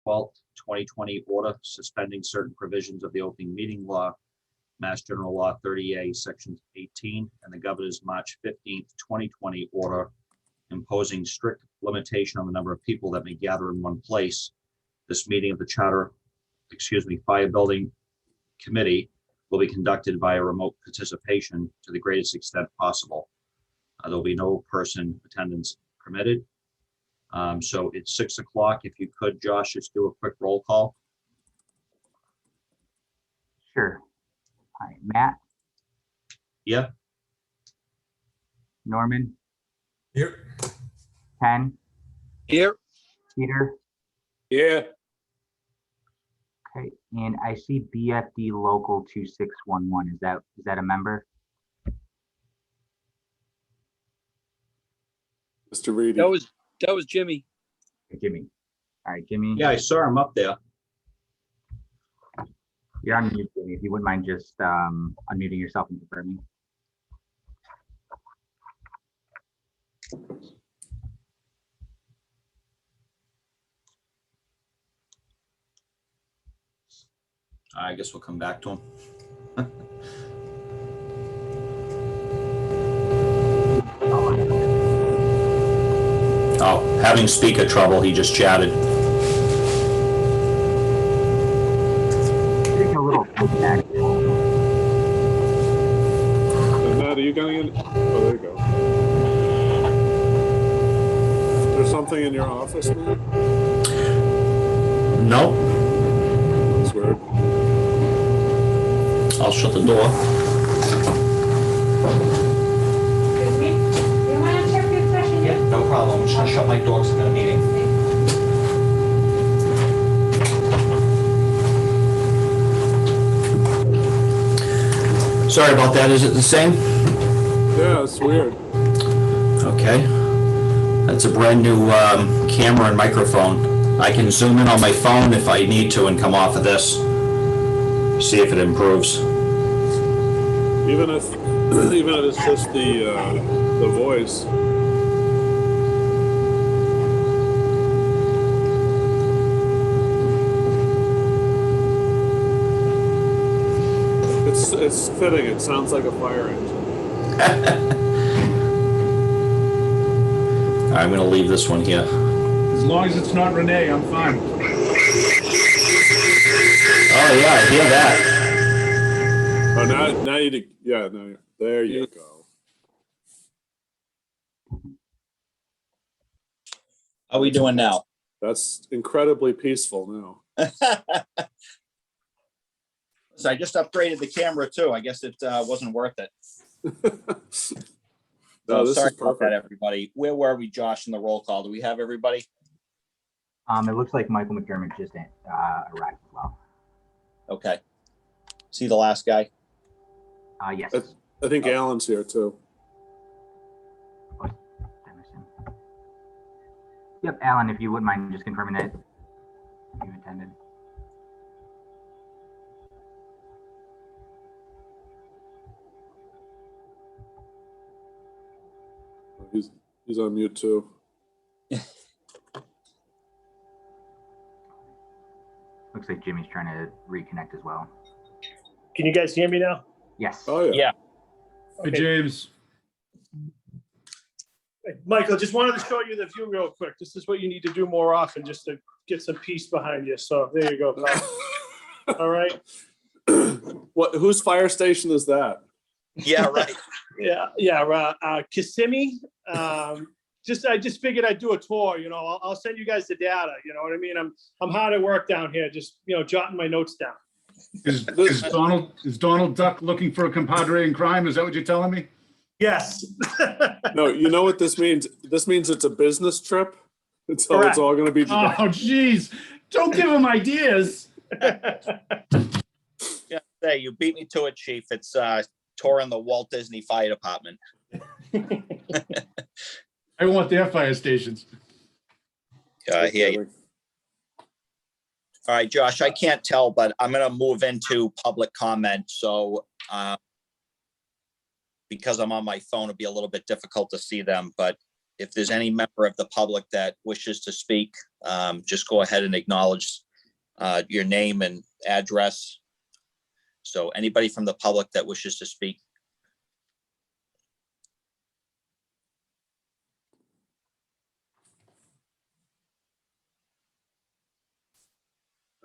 12th, 2020 order suspending certain provisions of the opening meeting law, Mass General Law 30A, Section 18, and the Governor's March 15th, 2020 order imposing strict limitation on the number of people that may gather in one place. This meeting of the Fire Building Committee will be conducted via remote participation to the greatest extent possible. There'll be no person attendance permitted. So it's 6 o'clock. If you could, Josh, just do a quick roll call. Sure. All right, Matt, Yeah. Norman, Here. Ken, Here. Peter. Yeah. Okay, and I see BFD Local 2611. Is that a member? Mr. Reedy. That was Jimmy. Okay, Jimmy. All right, Jimmy. Yeah, I saw him up there. You're on mute, Jimmy. If you wouldn't mind just unmuting yourself and confirming. I guess we'll come back to him. Oh, having speaker trouble, he just chatted. Getting a little feedback. Matt, are you going in? Oh, there you go. There's something in your office, man? No, That's weird. I'll shut the door. Excuse me? You want to check your question? Yeah, no problem. I'm just gonna shut my door because I'm in a meeting. Sorry about that. Is it the same? Yeah, it's weird. Okay. That's a brand new camera and microphone. I can zoom in on my phone if I need to and come off of this. See if it improves. Even if it's just the voice. It's fitting. It sounds like a fire engine. All right, I'm gonna leave this one here. As long as it's not Renee, I'm fine. Oh yeah, I hear that. Oh, now you did. Yeah, no, there you go. How are we doing now? That's incredibly peaceful now. So I just upgraded the camera too. I guess it wasn't worth it. No, this Sorry is about that, perfect. everybody. Where were we, Josh, in the roll call? Do we have everybody? It looks like Michael McDermott just arrived as well. Okay. See the last guy? Yes. I think Alan's here too. Did I miss him? Yep, Alan, if you wouldn't mind just confirming that you attended. He's on mute too. Looks like Jimmy's trying to reconnect as well. Can you guys hear me now? Yes. Oh yeah. Yeah. Hey, Okay. James. Michael, just wanted to show you the view real quick. This is what you need to do more often, just to get some peace behind you. So there you go, pal. All right. What? Whose fire station is that? Yeah, right. Yeah. Kissimmee. I just figured I'd do a tour. You know, I'll send you guys the data. You know what I mean? I'm hard at work down here, just jotting my notes down. Is Donald Duck looking for a compadre in crime? Is that what you're telling me? Yes. No, you know what this means? This means it's a business trip. It's how it's all going to be today. Oh, geez. Don't give him ideas. Yeah, hey, you beat me to it, Chief. It's touring the Walt Disney Fire Department. I want their fire stations. I hear you. All right, Josh, I can't tell, but I'm going to move into public comment. So because I'm on my phone, it'll be a little bit difficult to see them. But if there's any member of the public that wishes to speak, just go ahead and acknowledge your name and address. So anybody from the public that wishes to speak.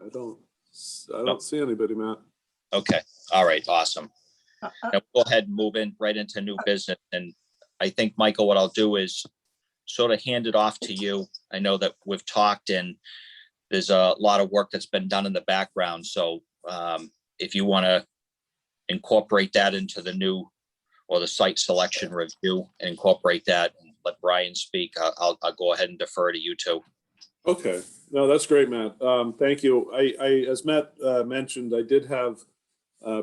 I don't see anybody, Matt. Okay, all right, awesome. Now we'll go ahead and move in right into new business. And I think, Michael, what I'll do is sort of hand it off to you. I know that we've talked and there's a lot of work that's been done in the background. So if you want to incorporate that into the new or the site selection review and incorporate that and let Brian speak, I'll go ahead and defer to you two. Okay, no, that's great, Matt. Thank you. As Matt mentioned, I did have,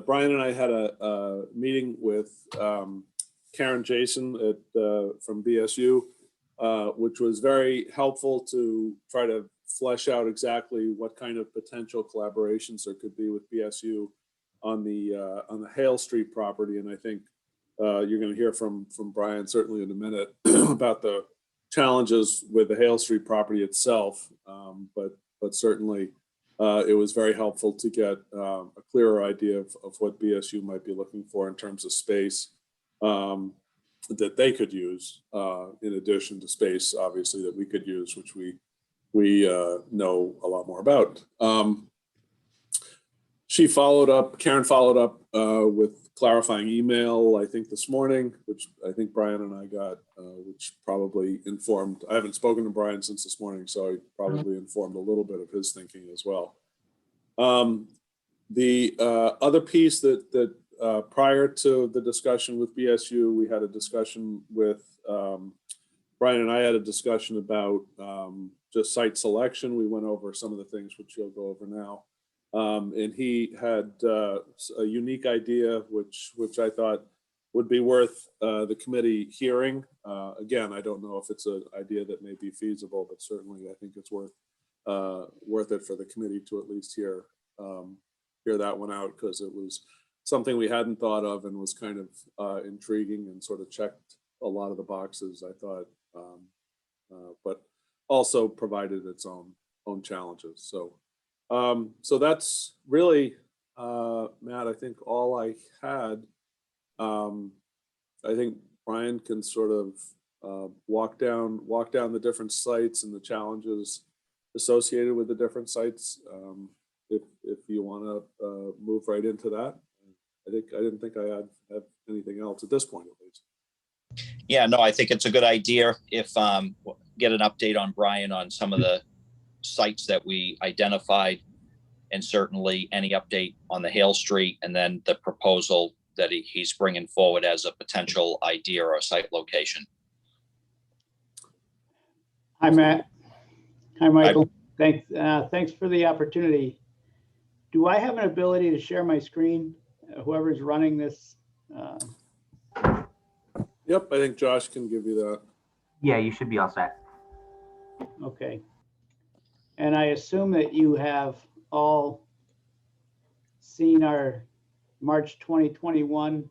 Brian and I had a meeting with Karen Jason from BSU, which was very helpful to try to flesh out exactly what kind of potential collaborations there could be with BSU on the Hale Street property. And I think you're going to hear from Brian certainly in a minute about the challenges with the Hale Street property itself, but certainly it was very helpful to get a clearer idea of what BSU might be looking for in terms of space that they could use, in addition to space, obviously, that we could use, which we know a lot more about. Karen followed up with clarifying email, I think this morning, which I think Brian and I got, which probably informed, I haven't spoken to Brian since this morning, so I probably informed a little bit of his thinking as well. The other piece that prior to the discussion with BSU, we had a discussion with, Brian and I had a discussion about just site selection. We went over some of the things which you'll go over now. And he had a unique idea, which I thought would be worth the committee hearing. Again, I don't know if it's an idea that may be feasible, but certainly I think it's worth it for the committee to at least hear that one out, because it was something we hadn't thought of and was kind of intriguing and sort of checked a lot of the boxes, I thought, but also provided its own challenges. So that's really, Matt, I think all I had. I think Brian can sort of walk down the different sites and the challenges associated with the different sites. If you want to move right into that. I didn't think I had anything else at this point, at least. Yeah, no, I think it's a good idea if get an update on Brian on some of the sites that we identified, and certainly any update on the Hale Street, and then the proposal that he's bringing forward as a potential idea or a site location. Hi, Matt. Hi, Michael. Thanks for the opportunity. Do I have an ability to share my screen? Whoever's running this. Yep, I think Josh can give you that. Yeah, you should be all set. Okay. And I assume that you have all seen our March 2021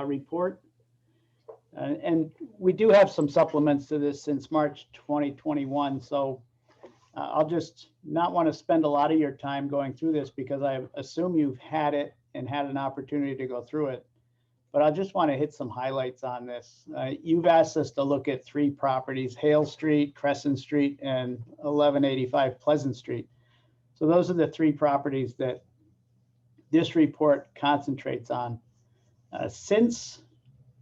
report. And we do have some supplements to this since March 2021. So I'll just not want to spend a lot of your time going through this, because I assume you've had it and had an opportunity to go through it. But I just want to hit some highlights on this. You've asked us to look at 3 properties: Hale Street, Crescent Street, and 1185 Pleasant Street. So those are the 3 properties that this report concentrates on. Since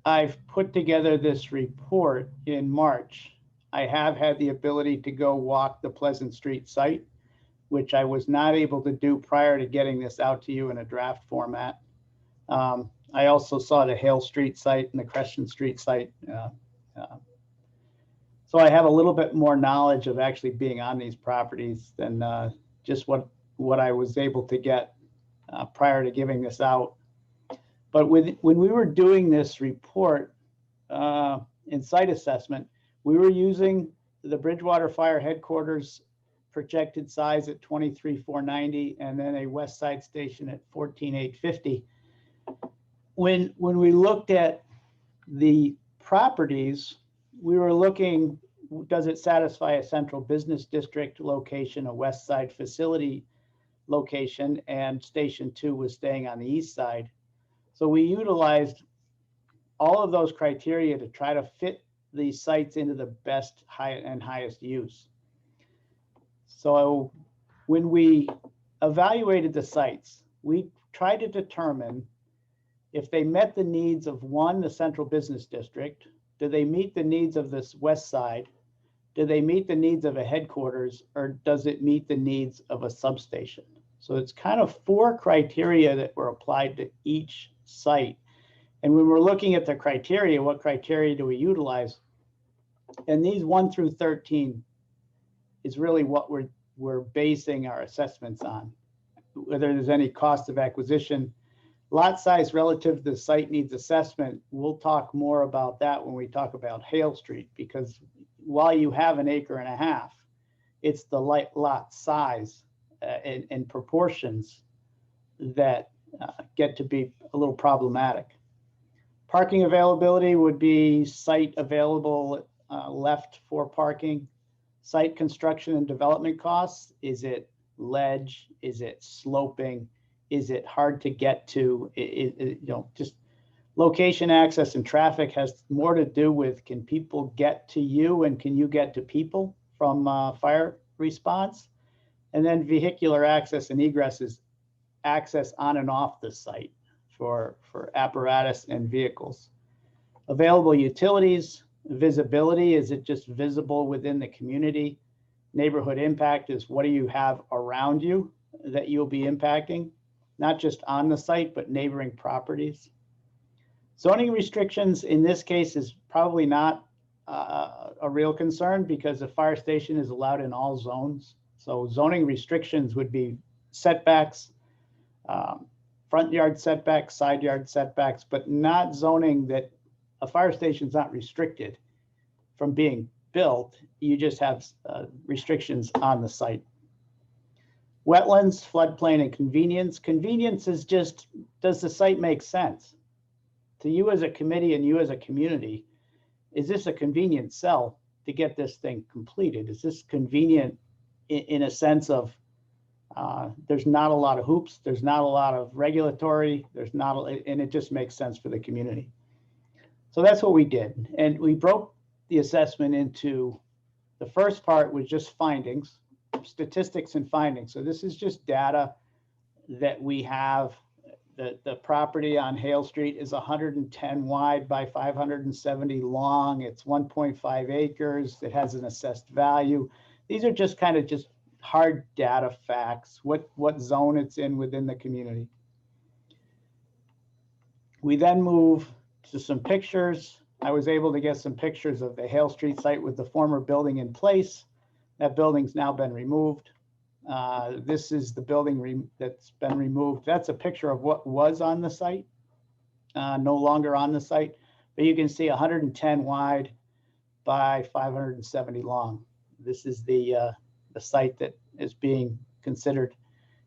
I've put together this report in March, I have had the ability to go walk the Pleasant Street site, which I was not able to do prior to getting this out to you in a draft format. I also saw the Hale Street site and the Crescent Street site. So I have a little bit more knowledge of actually being on these properties than just what I was able to get prior to giving this out. But when we were doing this report in site assessment, we were using the Bridgewater Fire Headquarters projected size at 23,490, and then a West Side Station at 14,850. When we looked at the properties, we were looking, does it satisfy a central business district location, a west side facility location, and Station 2 was staying on the east side. So we utilized all of those criteria to try to fit these sites into the best highest use. So when we evaluated the sites, we tried to determine if they met the needs of one, the central business district. Do they meet the needs of this west side? Do they meet the needs of a headquarters, or does it meet the needs of a substation? So it's kind of 4 criteria that were applied to each site. And when we're looking at the criteria, what criteria do we utilize? And these 1 through 13 is really what we're basing our assessments on. Whether there's any cost of acquisition, lot size relative to the site needs assessment. We'll talk more about that when we talk about Hale Street, because while you have 1.5 acres, it's the lot size and proportions that get to be a little problematic. Parking availability would be site available left for parking. Site construction and development costs, is it ledge? Is it sloping? Is it hard to get to? Just location, access, and traffic has more to do with, can people get to you and can you get to people from fire response? And then vehicular access and egress is access on and off the site for apparatus and vehicles. Available utilities, visibility, is it just visible within the community? Neighborhood impact is, what do you have around you that you'll be impacting? Not just on the site, but neighboring properties. Zoning restrictions in this case is probably not a real concern because a fire station is allowed in all zones. So zoning restrictions would be setbacks, front yard setbacks, side yard setbacks, but not zoning that a fire station is not restricted from being built. You just have restrictions on the site. Wetlands, floodplain, and convenience. Convenience is just, does the site make sense? To you as a committee and you as a community, is this a convenient sell to get this thing completed? Is this convenient in a sense of there's not a lot of hoops, there's not a lot of regulatory, and it just makes sense for the community. So that's what we did. And we broke the assessment into, the first part was just findings, statistics and findings. So this is just data that we have. The property on Hale Street is 110 wide by 570 long. It's 1.5 acres. It has an assessed value. These are just kind of just hard data facts, what zone it's in within the community. We then move to some pictures. I was able to get some pictures of the Hale Street site with the former building in place. That building's now been removed. This is the building that's been removed. That's a picture of what was on the site, no longer on the site. But you can see 110 wide by 570 long. This is the site that is being considered.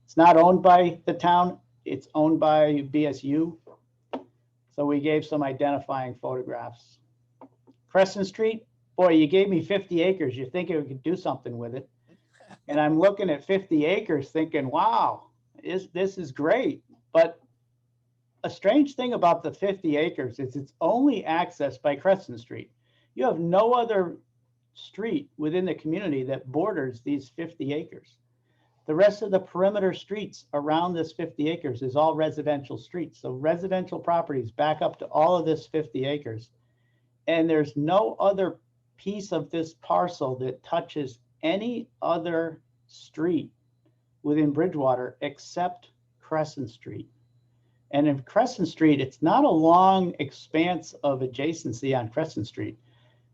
It's not owned by the town. It's owned by BSU. So we gave some identifying photographs. Crescent Street, boy, you gave me 50 acres. You think we could do something with it. And I'm looking at 50 acres thinking, wow, this is great. But a strange thing about the 50 acres is it's only accessed by Crescent Street. You have no other street within the community that borders these 50 acres. The rest of the perimeter streets around this 50 acres is all residential streets. So residential properties back up to all of this 50 acres. And there's no other piece of this parcel that touches any other street within Bridgewater except Crescent Street. And in Crescent Street, it's not a long expanse of adjacency on Crescent Street.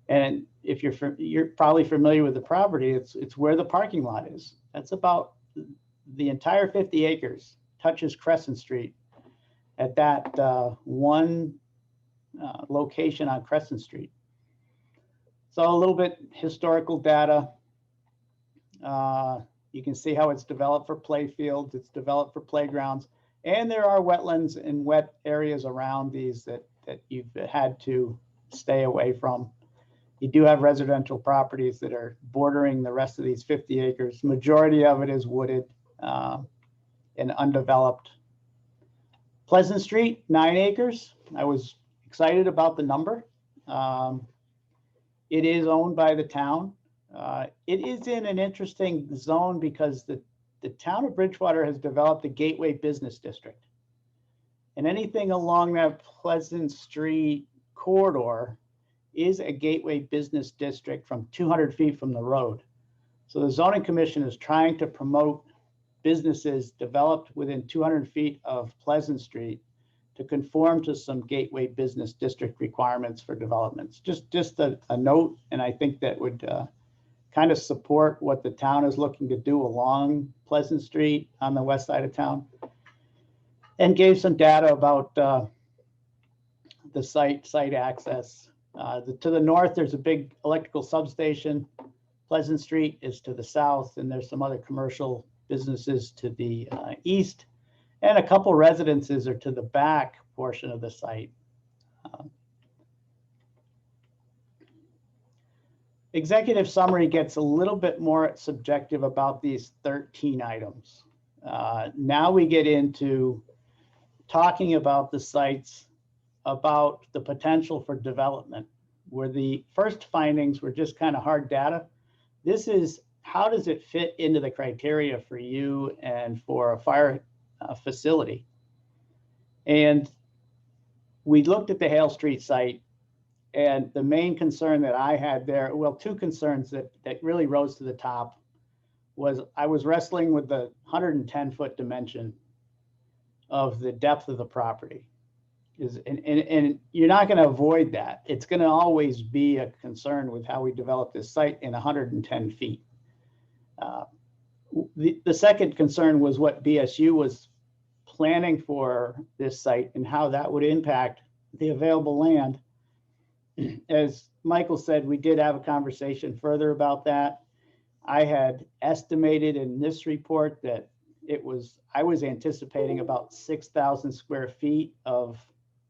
And if you're probably familiar with the property, it's where the parking lot is. That's about the entire 50 acres touches Crescent Street at that one location on Crescent Street. So a little bit historical data. You can see how it's developed for play fields, it's developed for playgrounds, and there are wetlands and wet areas around these that you've had to stay away from. You do have residential properties that are bordering the rest of these 50 acres. Majority of it is wooded and undeveloped. Pleasant Street, 9 acres. I was excited about the number. It is owned by the town. It is in an interesting zone because the town of Bridgewater has developed a gateway business district. And anything along that Pleasant Street corridor is a gateway business district from 200 feet from the road. So the zoning commission is trying to promote businesses developed within 200 feet of Pleasant Street to conform to some gateway business district requirements for developments. Just a note, and I think that would kind of support what the town is looking to do along Pleasant Street on the west side of town. And gave some data about the site access. To the north, there's a big electrical substation. Pleasant Street is to the south, and there's some other commercial businesses to the east, and a couple residences are to the back portion of the site. Executive summary gets a little bit more subjective about these 13 items. Now we get into talking about the sites, about the potential for development, where the first findings were just kind of hard data. This is how does it fit into the criteria for you and for a fire facility? And we looked at the Hale Street site, and the main concern that I had there, well, two concerns that really rose to the top was I was wrestling with the 110-foot dimension of the depth of the property. And you're not going to avoid that. It's going to always be a concern with how we develop this site in 110 feet. The second concern was what BSU was planning for this site and how that would impact the available land. As Michael said, we did have a conversation further about that. I had estimated in this report that I was anticipating about 6,000 square feet of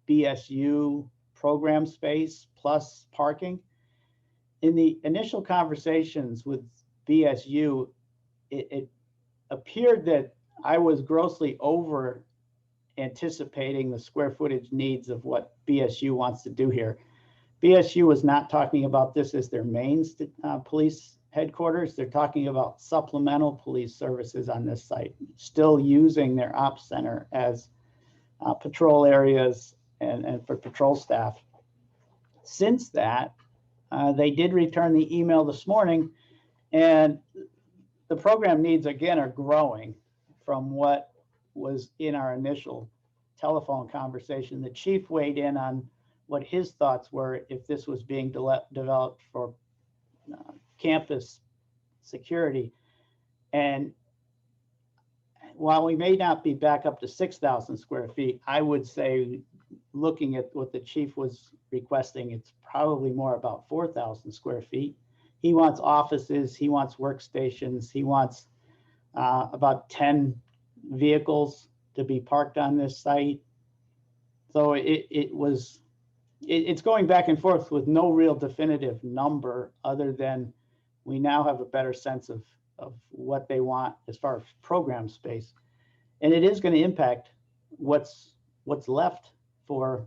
BSU program space plus parking. In the initial conversations with BSU, it appeared that I was grossly over anticipating the square footage needs of what BSU wants to do here. BSU was not talking about this as their main police headquarters. They're talking about supplemental police services on this site, still using their ops center as patrol areas and for patrol staff. Since that, they did return the email this morning, and the program needs again are growing from what was in our initial telephone conversation. The chief weighed in on what his thoughts were if this was being developed for campus security. And while we may not be back up to 6,000 square feet, I would say, looking at what the chief was requesting, it's probably more about 4,000 square feet. He wants offices, he wants workstations, he wants about 10 vehicles to be parked on this site. So it's going back and forth with no real definitive number, other than we now have a better sense of what they want as far as program space. And it is going to impact what's left for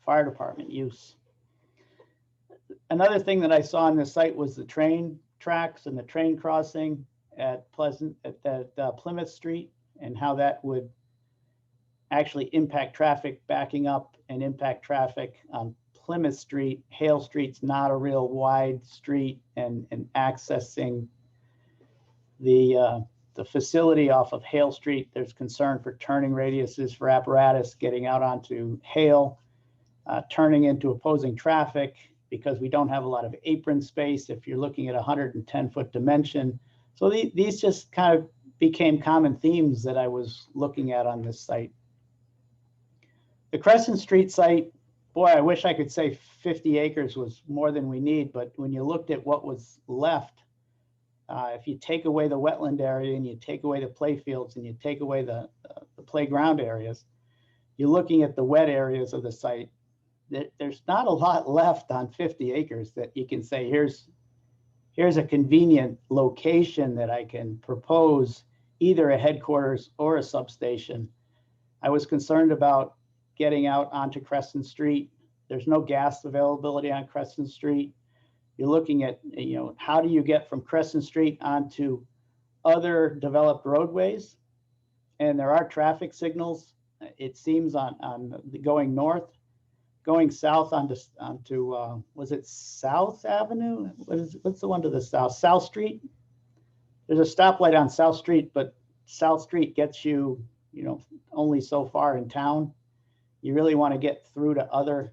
fire department use. Another thing that I saw on this site was the train tracks and the train crossing at Plymouth Street, and how that would actually impact traffic backing up and impact traffic on Plymouth Street. Hale Street's not a real wide street, and accessing the facility off of Hale Street, there's concern for turning radiuses for apparatus getting out onto Hale, turning into opposing traffic because we don't have a lot of apron space if you're looking at 110-foot dimension. So these just kind of became common themes that I was looking at on this site. The Crescent Street site, boy, I wish I could say 50 acres was more than we need, but when you looked at what was left, if you take away the wetland area and you take away the play fields and you take away the playground areas, you're looking at the wet areas of the site. there's not a lot left on 50 acres that you can say, here's a convenient location that I can propose either a headquarters or a substation. I was concerned about getting out onto Crescent Street. There's no gas availability on Crescent Street. You're looking at, how do you get from Crescent Street onto other developed roadways? And there are traffic signals, it seems, on going north. Going south onto was it South Avenue? What's the one to the south? South Street? There's a stoplight on South Street, but South Street gets you, only so far in town. You really want to get through to other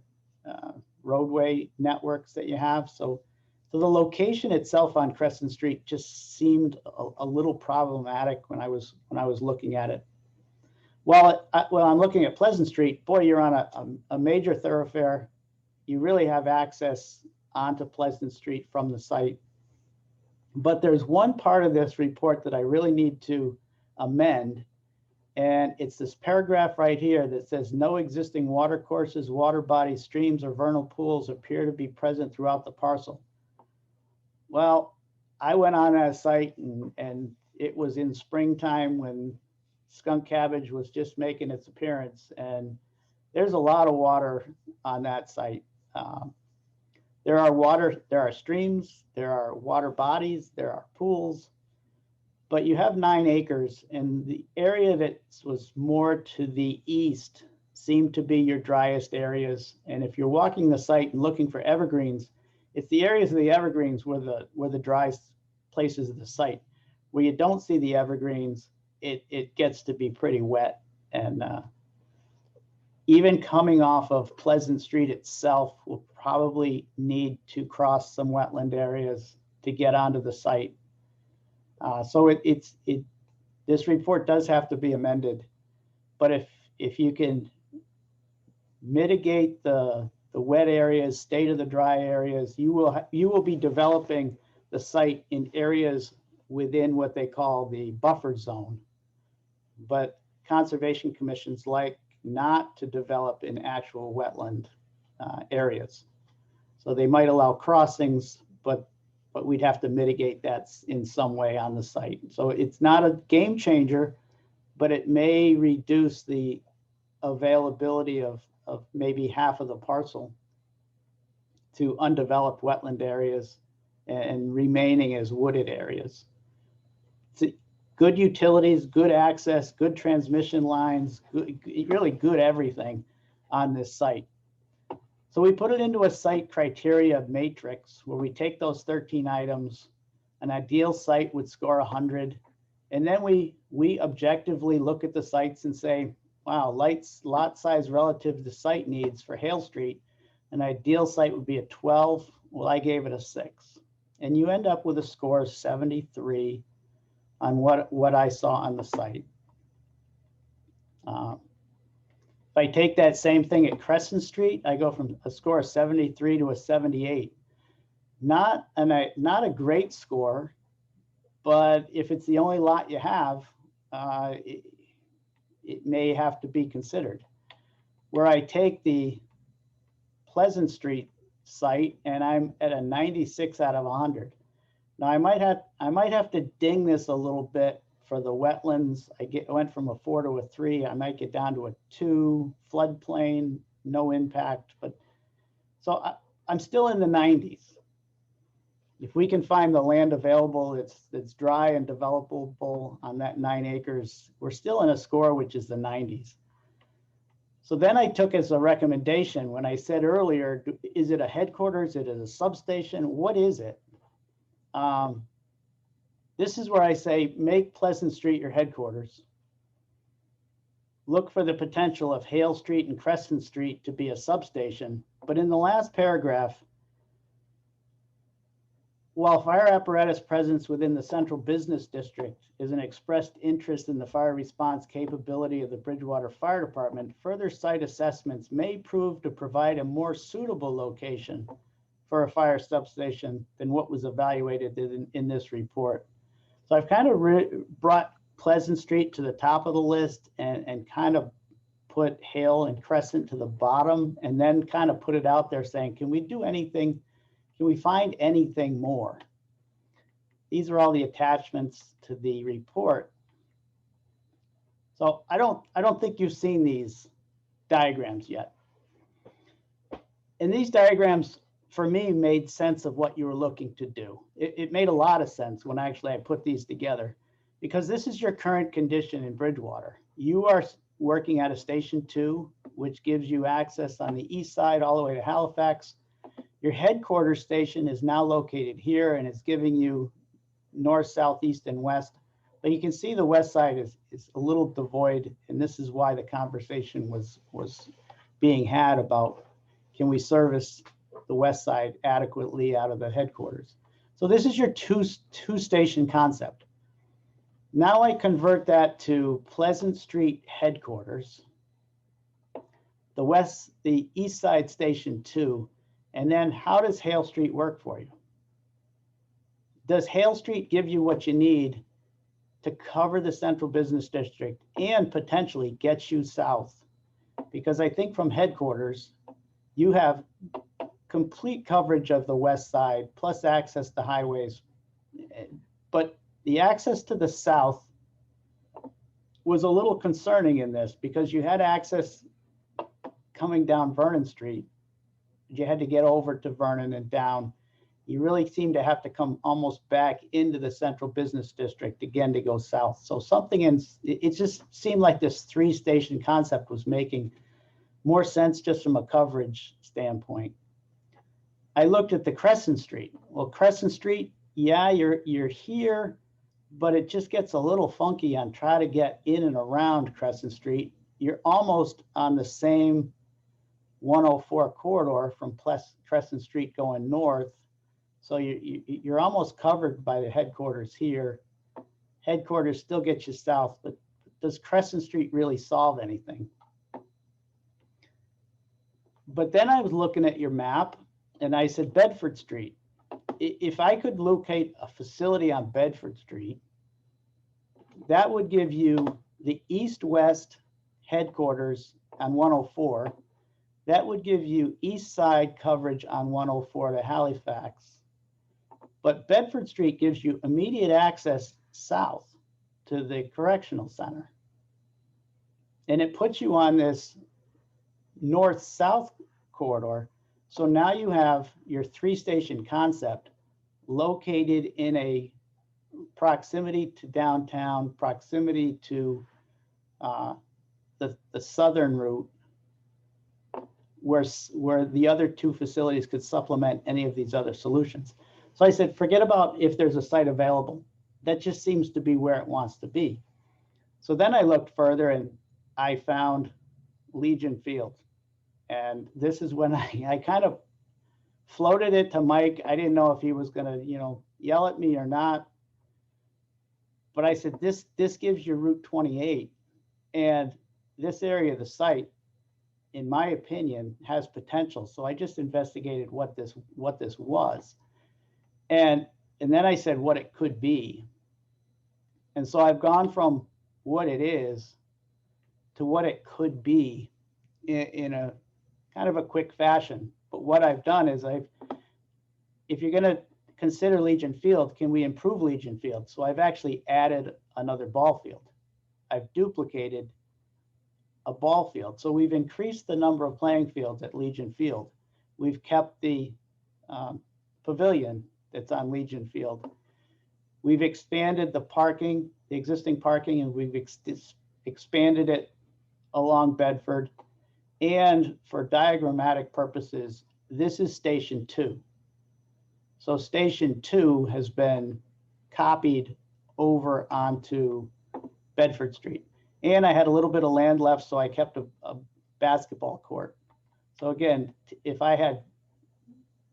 roadway networks that you have. So the location itself on Crescent Street just seemed a little problematic when I was looking at it. While I'm looking at Pleasant Street, boy, you're on a major thoroughfare. You really have access onto Pleasant Street from the site. But there's one part of this report that I really need to amend. And it's this paragraph right here that says no existing water courses, water bodies, streams, or vernal pools appear to be present throughout the parcel. Well, I went on that site and it was in springtime when skunk cabbage was just making its appearance, and there's a lot of water on that site. There are streams, there are water bodies, there are pools, but you have 9 acres, and the area that was more to the east seemed to be your driest areas. And if you're walking the site and looking for evergreens, it's the areas of the evergreens were the driest places of the site. Where you don't see the evergreens, it gets to be pretty wet. And even coming off of Pleasant Street itself will probably need to cross some wetland areas to get onto the site. So this report does have to be amended, but if you can mitigate the wet areas, stay to the dry areas, you will be developing the site in areas within what they call the buffer zone. But conservation commissions like not to develop in actual wetland areas. So they might allow crossings, but we'd have to mitigate that in some way on the site. So it's not a game changer, but it may reduce the availability of maybe half of the parcel to undeveloped wetland areas and remaining as wooded areas. It's good utilities, good access, good transmission lines, really good everything on this site. So we put it into a site criteria matrix where we take those 13 items. An ideal site would score 100. And then we objectively look at the sites and say, wow, lot size relative to site needs for Hale Street, an ideal site would be a 12. Well, I gave it a 6. And you end up with a score of 73 on what I saw on the site. If I take that same thing at Crescent Street, I go from a score of 73 to a 78. Not a great score, but if it's the only lot you have, it may have to be considered. Where I take the Pleasant Street site and I'm at a 96 out of 100. Now I might have to ding this a little bit for the wetlands. I went from a 4 to a 3. I might get down to a 2. Floodplain, no impact, but so I'm still in the 90s. If we can find the land available that's dry and developable on that 9 acres, we're still in a score which is the 90s. So then I took as a recommendation when I said earlier, is it a headquarters? Is it a substation? What is it? This is where I say, make Pleasant Street your headquarters. Look for the potential of Hale Street and Crescent Street to be a substation. But in the last paragraph, while fire apparatus presence within the central business district is an expressed interest in the fire response capability of the Bridgewater Fire Department, further site assessments may prove to provide a more suitable location for a fire substation than what was evaluated in this report. So I've kind of brought Pleasant Street to the top of the list and kind of put Hale and Crescent to the bottom and then kind of put it out there saying, can we do anything? Can we find anything more? These are all the attachments to the report. So I don't think you've seen these diagrams yet. And these diagrams, for me, made sense of what you were looking to do. It made a lot of sense when actually I put these together, because this is your current condition in Bridgewater. You are working at a Station 2, which gives you access on the east side all the way to Halifax. Your headquarters station is now located here and it's giving you north, south, east, and west. But you can see the west side is a little devoid, and this is why the conversation was being had about, can we service the west side adequately out of the headquarters? So this is your two station concept. Now I convert that to Pleasant Street headquarters, the east side Station 2, and then how does Hale Street work for you? Does Hale Street give you what you need to cover the central business district and potentially get you south? Because I think from headquarters, you have complete coverage of the west side plus access to highways. But the access to the south was a little concerning in this because you had access coming down Vernon Street. You had to get over to Vernon and down. You really seem to have to come almost back into the central business district again to go south. So it just seemed like this 3-station concept was making more sense just from a coverage standpoint. I looked at the Crescent Street. Well, Crescent Street, yeah, you're here, but it just gets a little funky on trying to get in and around Crescent Street. You're almost on the same 104 corridor from Crescent Street going north. So you're almost covered by the headquarters here. Headquarters still gets you south, but does Crescent Street really solve anything? But then I was looking at your map and I said, Bedford Street. If I could locate a facility on Bedford Street, that would give you the east-west headquarters on 104. That would give you east side coverage on 104 to Halifax. But Bedford Street gives you immediate access south to the correctional center. And it puts you on this north-south corridor. So now you have your 3-station concept located in a proximity to downtown, proximity to the southern route, where the other 2 facilities could supplement any of these other solutions. So I said, forget about if there's a site available. That just seems to be where it wants to be. So then I looked further and I found Legion Field. And this is when I kind of floated it to Mike. I didn't know if he was going to, yell at me or not. But I said, this gives you Route 28. And this area of the site, in my opinion, has potential. So I just investigated what this was. And then I said what it could be. And so I've gone from what it is to what it could be in a kind of a quick fashion. But what I've done is if you're going to consider Legion Field, can we improve Legion Field? So I've actually added another ball field. I've duplicated a ball field. So we've increased the number of playing fields at Legion Field. We've kept the pavilion that's on Legion Field. We've expanded the existing parking, and we've expanded it along Bedford. And for diagrammatic purposes, this is Station 2. So Station 2 has been copied over onto Bedford Street. And I had a little bit of land left, so I kept a basketball court. So again, if I had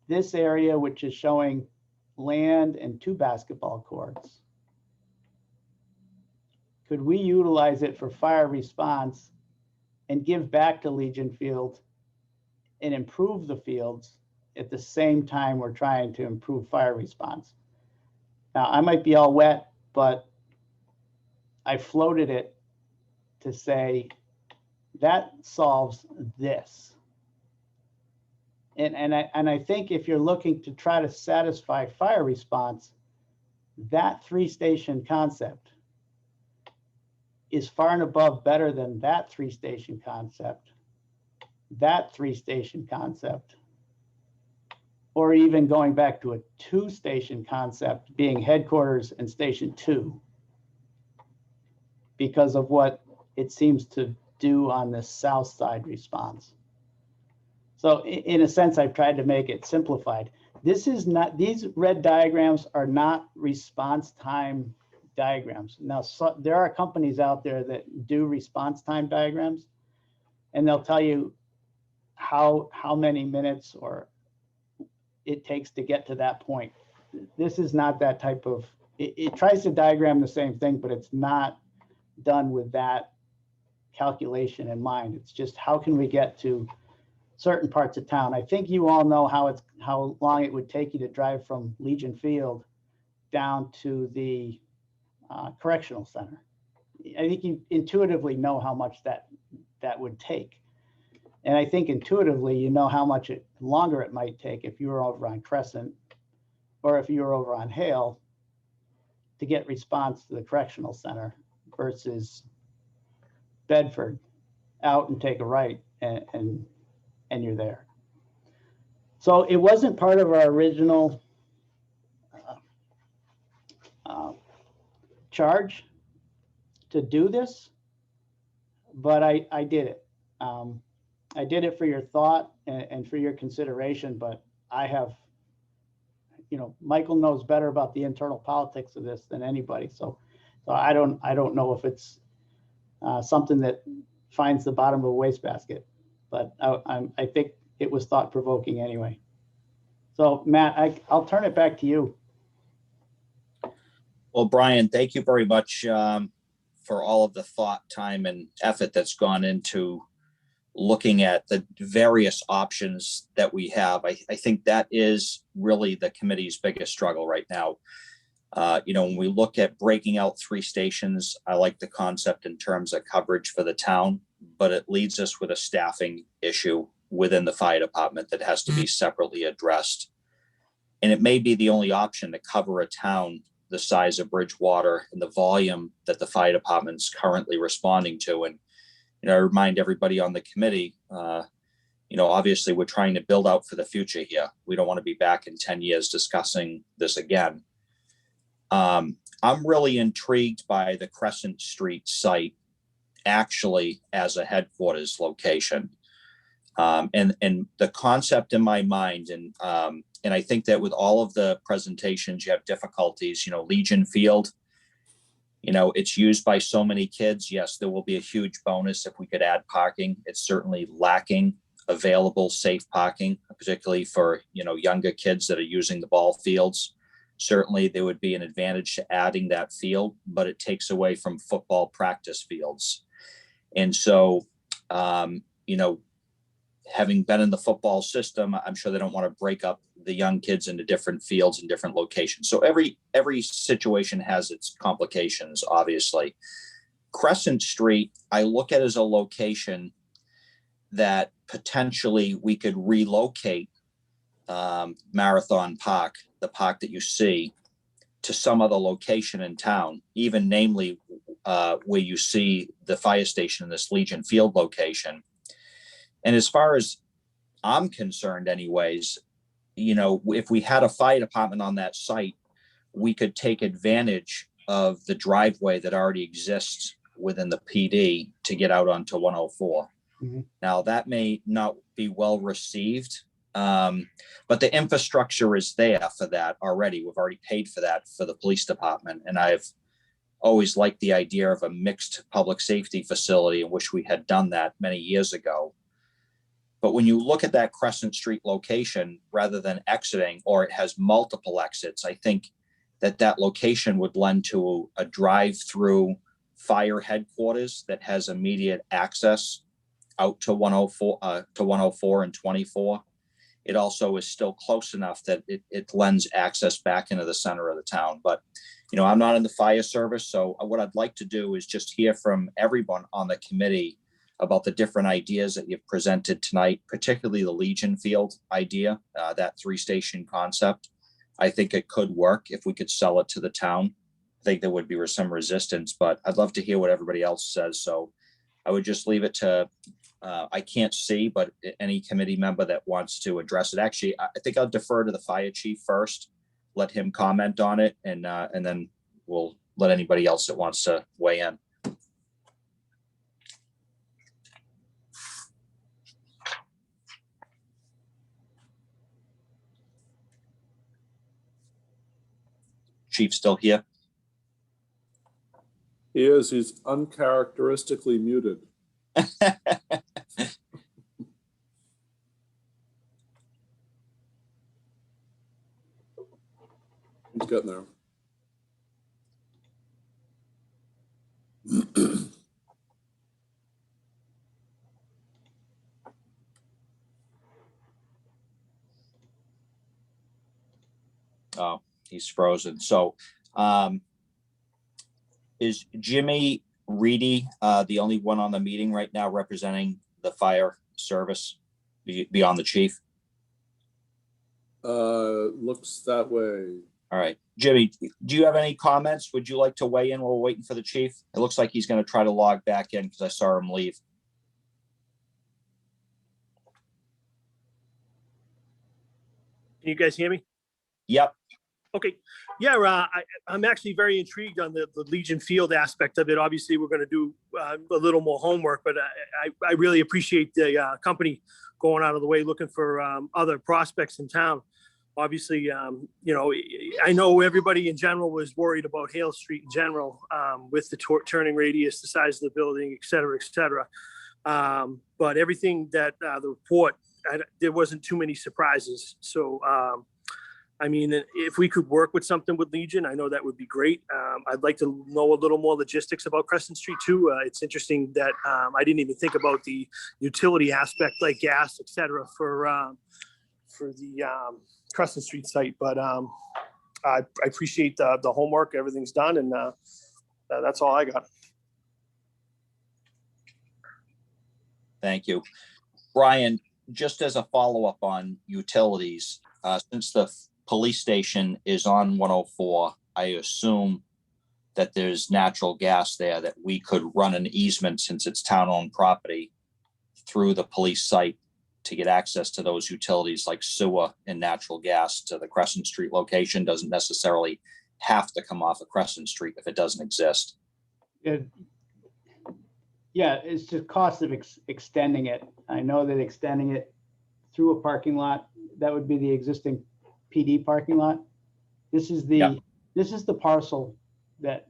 this area, which is showing land and 2 basketball courts, could we utilize it for fire response and give back to Legion Field and improve the fields at the same time we're trying to improve fire response? Now, I might be all wet, but I floated it to say, That solves this. And I think if you're looking to try to satisfy fire response, that 3-station concept is far and above better than that 3-station concept, that 3-station concept, or even going back to a 2-station concept being headquarters and station 2, because of what it seems to do on the south side response. So in a sense, I've tried to make it simplified. This is not, these red diagrams are not response time diagrams. Now, so, there are companies out there that do response time diagrams, and they'll tell you how many minutes or it takes to get to that point. This is not that type of, it tries to diagram the same thing, but it's not done with that calculation in mind. It's just how can we get to certain parts of town. I think you all know how long it would take you to drive from Legion Field down to the correctional center. I think you intuitively know how much that would take. And I think intuitively, you know how much longer it might take if you were over on Crescent or if you were over on Hale to get response to the correctional center versus Bedford, out and take a right and you're there. So it wasn't part of our original charge to do this, but I did it. I did it for your thought and for your consideration, but I have, you know, Michael knows better about the internal politics of this than anybody. So I don't know if it's something that finds the bottom of a wastebasket, but I think it was thought provoking anyway. So Matt, I'll turn it back to you. Well, Brian, thank you very much for all of the thought, time, and effort that's gone into looking at the various options that we have. I think that is really the committee's biggest struggle right now. You know, when we look at breaking out 3 stations, I like the concept in terms of coverage for the town, but it leads us with a staffing issue within the fire department that has to be separately addressed. And it may be the only option to cover a town the size of Bridgewater and the volume that the fire department's currently responding to. And, you know, I remind everybody on the committee, you know, obviously we're trying to build out for the future here. We don't want to be back in 10 years discussing this again. I'm really intrigued by the Crescent Street site actually as a headquarters location. And the concept in my mind, and I think that with all of the presentations, you have difficulties, you know, Legion Field, you know, it's used by so many kids. Yes, there will be a huge bonus if we could add parking. It's certainly lacking available safe parking, particularly for, you know, younger kids that are using the ball fields. Certainly there would be an advantage to adding that field, but it takes away from football practice fields. And so, you know, having been in the football system, I'm sure they don't want to break up the young kids into different fields and different locations. So every situation has its complications, obviously. Crescent Street, I look at as a location that potentially we could relocate Marathon Park, the park that you see, to some other location in town, even namely where you see the fire station in this Legion Field location. And as far as I'm concerned anyways, you know, if we had a fire department on that site, we could take advantage of the driveway that already exists within the PD to get out onto 104. Mm-hmm. Now, that may not be well received, but the infrastructure is there for that already. We've already paid for that for the police department. And I've always liked the idea of a mixed public safety facility and wish we had done that many years ago. But when you look at that Crescent Street location, rather than exiting, or it has multiple exits, I think that location would lend to a drive-through fire headquarters that has immediate access out to 104 and 24. It also is still close enough that it lends access back into the center of the town. But, you know, I'm not in the fire service, so what I'd like to do is just hear from everyone on the committee about the different ideas that you've presented tonight, particularly the Legion Field idea, that 3-station concept. I think it could work if we could sell it to the town. I think there would be some resistance, but I'd love to hear what everybody else says. So I would just leave it to, I can't see, but any committee member that wants to address it. Actually, I think I'll defer to the fire chief first, let him comment on it, and then we'll let anybody else that wants to weigh in. Chief still here? He's uncharacteristically muted. He's getting there. Oh, he's frozen. So is Jimmy Reedy the only one on the meeting right now representing the fire service beyond the chief? Looks that way. All right, Jimmy, do you have any comments? Would you like to weigh in while we're waiting for the chief? It looks like he's going to try to log back in because I saw him leave. Can you guys hear me? Yep. Okay, yeah, I'm actually very intrigued on the Legion Field aspect of it. Obviously, we're going to do a little more homework, but I really appreciate the company going out of the way looking for other prospects in town. Obviously, you know, I know everybody in general was worried about Hale Street in general with the turning radius, the size of the building, et cetera, et cetera. But everything that the report, there wasn't too many surprises. So, I mean, if we could work with something with Legion, I know that would be great. I'd like to know a little more logistics about Crescent Street too. It's interesting that I didn't even think about the utility aspect like gas, et cetera, for the Crescent Street site. But I appreciate the homework. Everything's done, and that's all I got. Thank you. Brian, just as a follow-up on utilities, since the police station is on 104, I assume that there's natural gas there that we could run an easement, since it's town-owned property, through the police site to get access to those utilities like sewer and natural gas to the Crescent Street location. Doesn't necessarily have to come off of Crescent Street if it doesn't exist. Yeah, it's just cost of extending it. I know that extending it through a parking lot, that would be the existing PD parking lot. This is the parcel that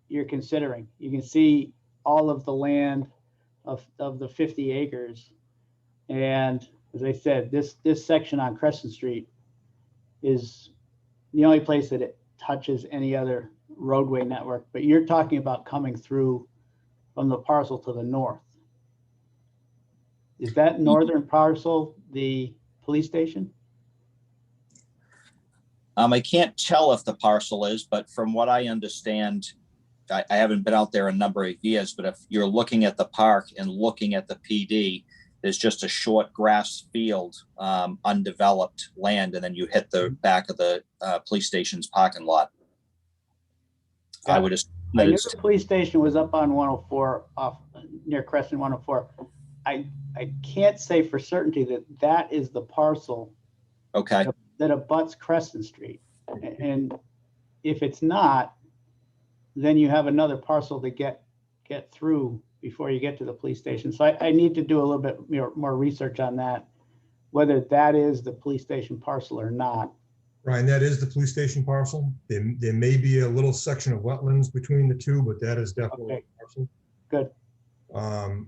you're considering. You can see all of the land of the 50 acres. And as I said, this section on Crescent Street is the only place that it touches any other roadway network. But you're talking about coming through from the parcel to the north. Is that northern parcel the police station? I can't tell if the parcel is, but from what I understand, I haven't been out there a number of years, but if you're looking at the park and looking at the PD, there's just a short grass field, undeveloped land, and then you hit the back of the police station's parking lot. I would assume I that knew it's the police station was up on 104 off near Crescent 104. I can't say for certainty that that is the parcel okay. that abuts Crescent Street. And if it's not, then you have another parcel to get through before you get to the police station. So I need to do a little bit more research on that, whether that is the police station parcel or not. Ryan, that is the police station parcel. There may be a little section of wetlands between the two, but that is definitely Okay. a parcel. Good.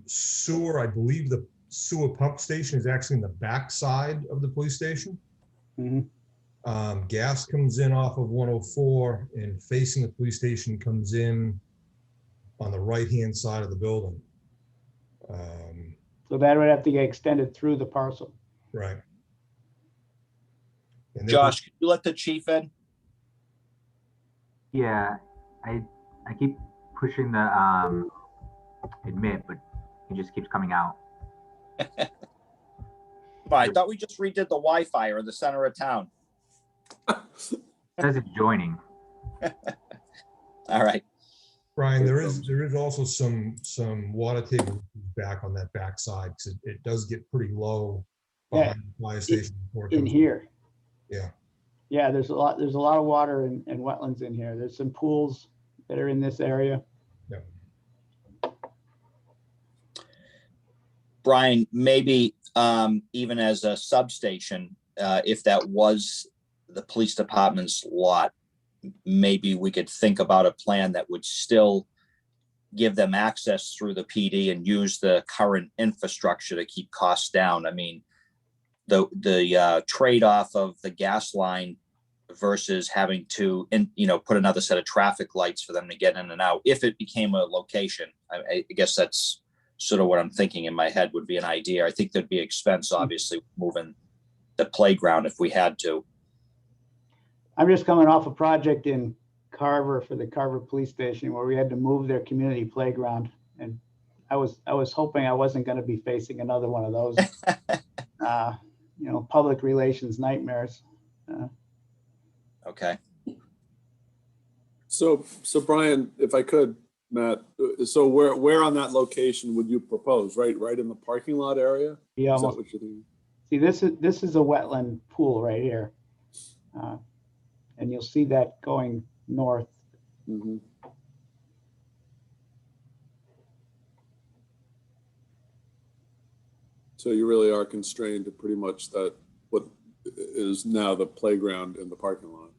Sewer, I believe the sewer pump station is actually in the back side of the police station. Mhm. Gas comes in off of 104 and facing the police station comes in on the right-hand side of the building. So that would have to get extended through the parcel. Right. And Josh, could you let the chief in? Yeah, I keep pushing the admit, but He just keeps coming out. But I thought we just redid the Wi-Fi in the center of town. It says it's joining. All right. Brian, there is also some water table back on that backside, because it does get pretty low Yeah, behind the fire station. before it In comes- here. Yeah. Yeah, there's a lot of water and wetlands in here. There's some pools that are in this area. Brian, maybe even as a substation, if that was the police department's lot, maybe we could think about a plan that would still give them access through the PD and use the current infrastructure to keep costs down. I mean, the trade-off of the gas line versus having to, put another set of traffic lights for them to get in and out, if it became a location. I guess that's sort of what I'm thinking in my head would be an idea. I think there'd be expense, obviously, moving the playground if we had to. I'm just coming off a project in Carver for the Carver Police Station where we had to move their community playground. And I was hoping I wasn't going to be facing another one of those, public relations nightmares. Okay. So Brian, if I could, Matt, so where on that location would you propose? Right in the parking lot area? Yeah, Is that almost. what you're thinking? See, this is a wetland pool right here. And you'll see that going north. Mhm. So you really are constrained to pretty much that, what is now the playground in the parking lot.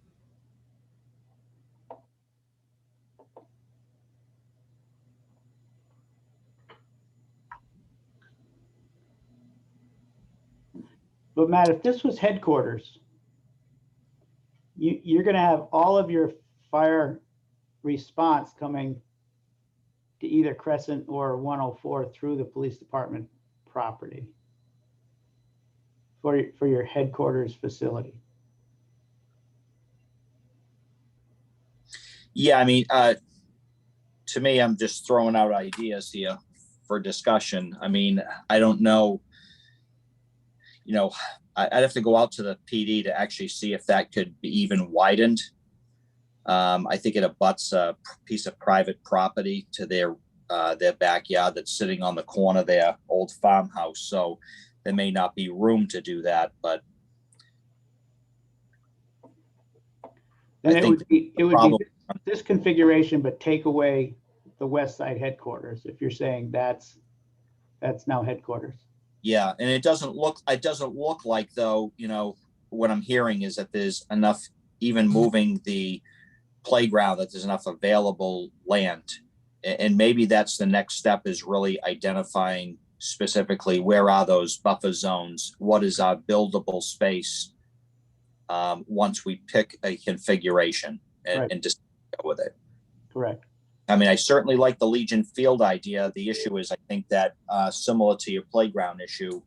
But Matt, if this was headquarters, you're going to have all of your fire response coming to either Crescent or 104 through the police department property for your headquarters facility. Yeah, I mean, to me, I'm just throwing out ideas here for discussion. I mean, I don't know. I'd have to go out to the PD to actually see if that could be even widened. I think it abuts a piece of private property to their backyard that's sitting on the corner of their old farmhouse. So there may not be room to do that, but Then I it think would be problem- this configuration, but take away the west side headquarters. If you're saying that's now headquarters. yeah, and it doesn't look like, though, what I'm hearing is that there's enough, even moving the playground, that there's enough available land. And maybe that's the next step, is really identifying specifically where are those buffer zones? What is our buildable space? Once we pick a configuration Right. and just go with it. Correct. I mean, I certainly like the Legion Field idea. The issue is, I think that similar to your playground issue,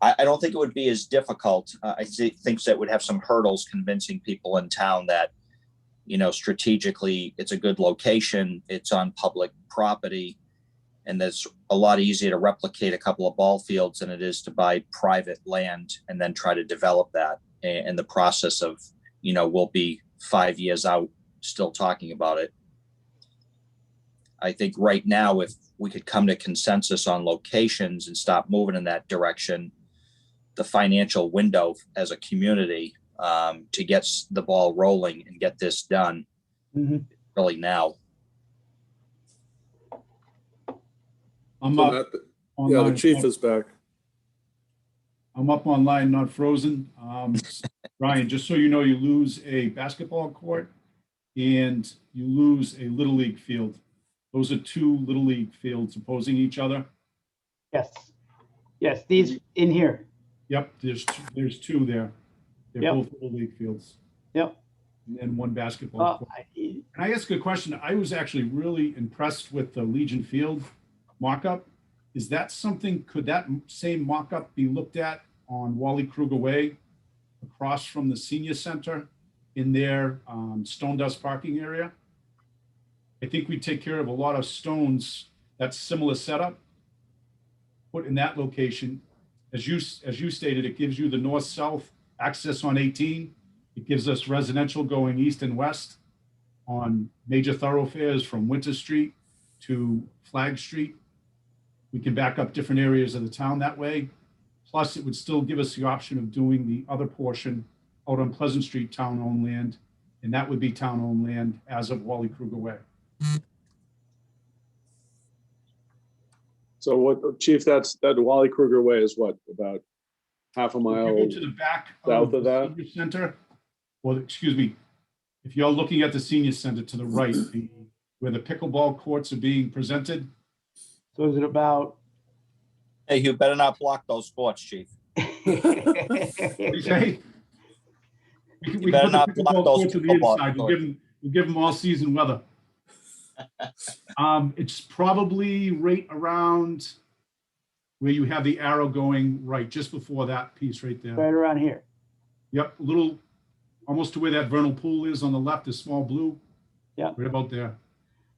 I don't think it would be as difficult. I think that would have some hurdles convincing people in town that, strategically, it's a good location, it's on public property, and that's a lot easier to replicate a couple of ball fields than it is to buy private land and then try to develop that. And the process of, we'll be 5 years out still talking about it. I think right now, if we could come to consensus on locations and stop moving in that direction, the financial window as a community to get the ball rolling and get this done Mhm. really now. I'm So up Matt, yeah, the online. chief is back. I'm up online, not frozen. Ryan, just so you know, you lose a basketball court and you lose a Little League field. Those are two Little League fields opposing each other. Yes, these in here. Yep, there's two there. They're Yep. both Little League fields. Yep. And then one basketball Well, court. Can I ask a question? I was actually really impressed with the Legion Field mock-up. Is that something, could that same mock-up be looked at on Wally Kruger Way across from the senior center in their stone dust parking area? I think we take care of a lot of stones, that's similar setup. put in that location, as you stated, it gives you the north-south access on 18. It gives us residential going east and west on major thoroughfares from Winter Street to Flag Street. We can back up different areas of the town that way. Plus, it would still give us the option of doing the other portion out on Pleasant Street, town-owned land, and that would be town-owned land as of Wally Kruger Way. So what, Chief, that Wally Kruger Way is what, about half a If mile? you go to the back south of of the that? senior center, well, excuse me, if you're looking at the senior center to the right, where the pickleball courts are being presented, So is it about? Hey, you better not block those courts, chief. what do you say? We can You better put the not block pickleball those courts on the pickleball inside. We'll give them all season weather. It's probably right around where you have the arrow going right, just before that piece right there. Right around here. Yep, a little, almost to where that vernal pool is on the left, is small blue. Yeah. Right about there.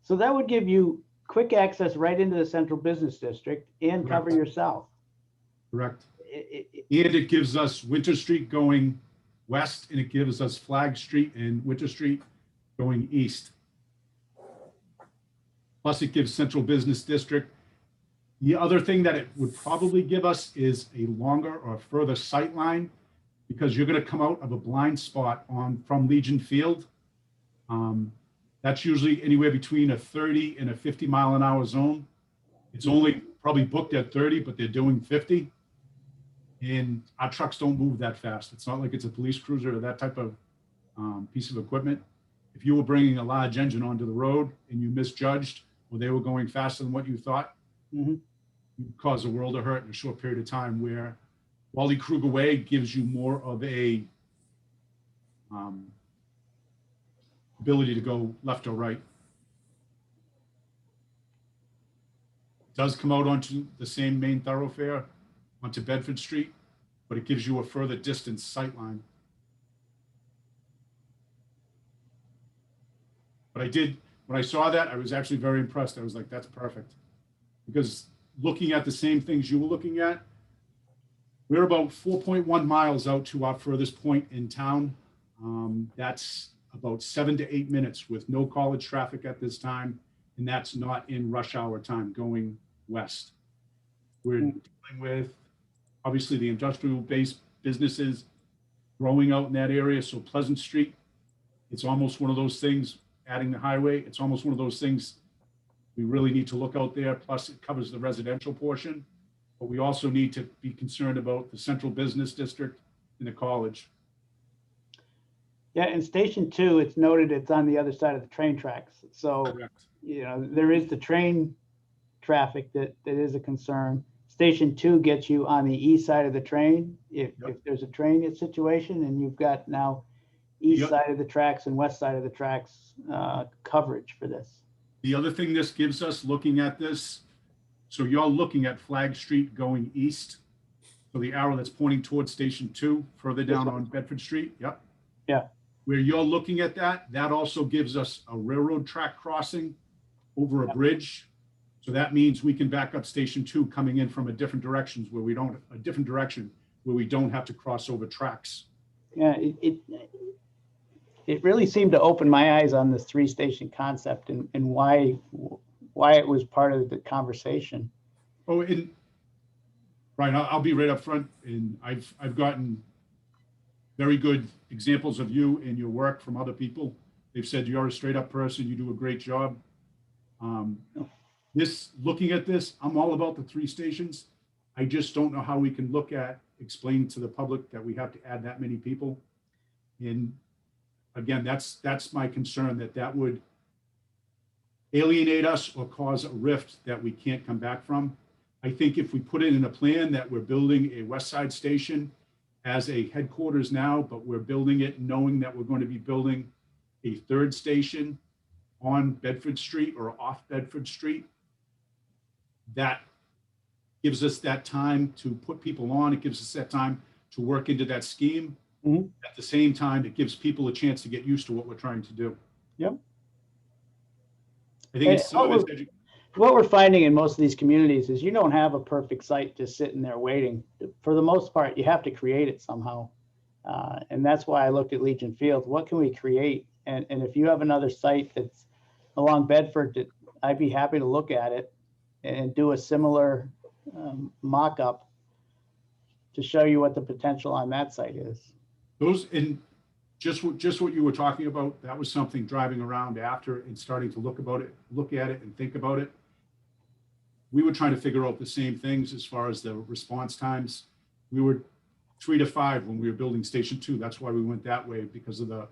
So that would give you quick access right into the central business district and cover Correct. your south. Correct. And it gives us Winter Street going west, and it gives us Flag Street and Winter Street going east. Plus, it gives Central Business District. The other thing that it would probably give us is a longer or further sight line, because you're going to come out of a blind spot from Legion Field. That's usually anywhere between a 30 and a 50 mile an hour zone. It's only probably booked at 30, but they're doing 50. And our trucks don't move that fast. It's not like it's a police cruiser or that type of piece of equipment. If you were bringing a large engine onto the road and you misjudged, or they were going faster than what you thought, Mhm. you'd cause a world of hurt in a short period of time, where Wally Kruger Way gives you more of a ability to go left or right. It does come out onto the same main thoroughfare onto Bedford Street, but it gives you a further distance sight line. But when I saw that, I was actually very impressed. I was like, that's perfect. Because looking at the same things you were looking at, we're about 4.1 miles out to our furthest point in town. That's about 7 to 8 minutes with no college traffic at this time. And that's not in rush hour time going west. We're dealing with, obviously, the industrial-based businesses growing out in that area. So Pleasant Street, it's almost one of those things, adding the highway, it's almost one of those things we really need to look out there. Plus, it covers the residential portion. But we also need to be concerned about the central business district and the college. Yeah, and Station 2, it's noted it's on the other side of the train tracks. So, Correct. you know, there is the train traffic that is a concern. Station 2 gets you on the east side of the train. If there's a train situation, and you've got now east Yep. side of the tracks and west side of the tracks coverage for this. The other thing this gives us, looking at this, so you're looking at Flag Street going east. So the arrow that's pointing towards Station 2, further down on Bedford Street. Yep. Yeah. Where you're looking at that also gives us a railroad track crossing over a bridge. So that means we can back up Station 2 coming in from a different direction where we don't have to cross over tracks. Yeah, it really seemed to open my eyes on this 3-station concept and why it was part of the conversation. Oh, and Brian, I'll be right up front, and I've gotten very good examples of you and your work from other people. They've said you're a straight up person, you do a great job. Looking at this, I'm all about the 3 stations. I just don't know how we can explain to the public that we have to add that many people. And again, that's my concern, that would alienate us or cause a rift that we can't come back from. I think if we put it in a plan that we're building a West Side station as a headquarters now, but we're building it knowing that we're going to be building a 3rd station on Bedford Street or off Bedford Street, that gives us that time to put people on. It gives us that time to work into that scheme. Mhm. At the same time, it gives people a chance to get used to what we're trying to do. Yep. I think it's some of it's what we're finding in most of these communities is you don't have a perfect site just sitting there waiting. For the most part, you have to create it somehow. And that's why I looked at Legion Field. What can we create? And if you have another site that's along Bedford, I'd be happy to look at it and do a similar mock-up to show you what the potential on that site is. Those, and just what you were talking about, that was something driving around after and starting to look at it and think about it. We were trying to figure out the same things as far as the response times. We were 3 to 5 when we were building Station 2. That's why we went that way, because of the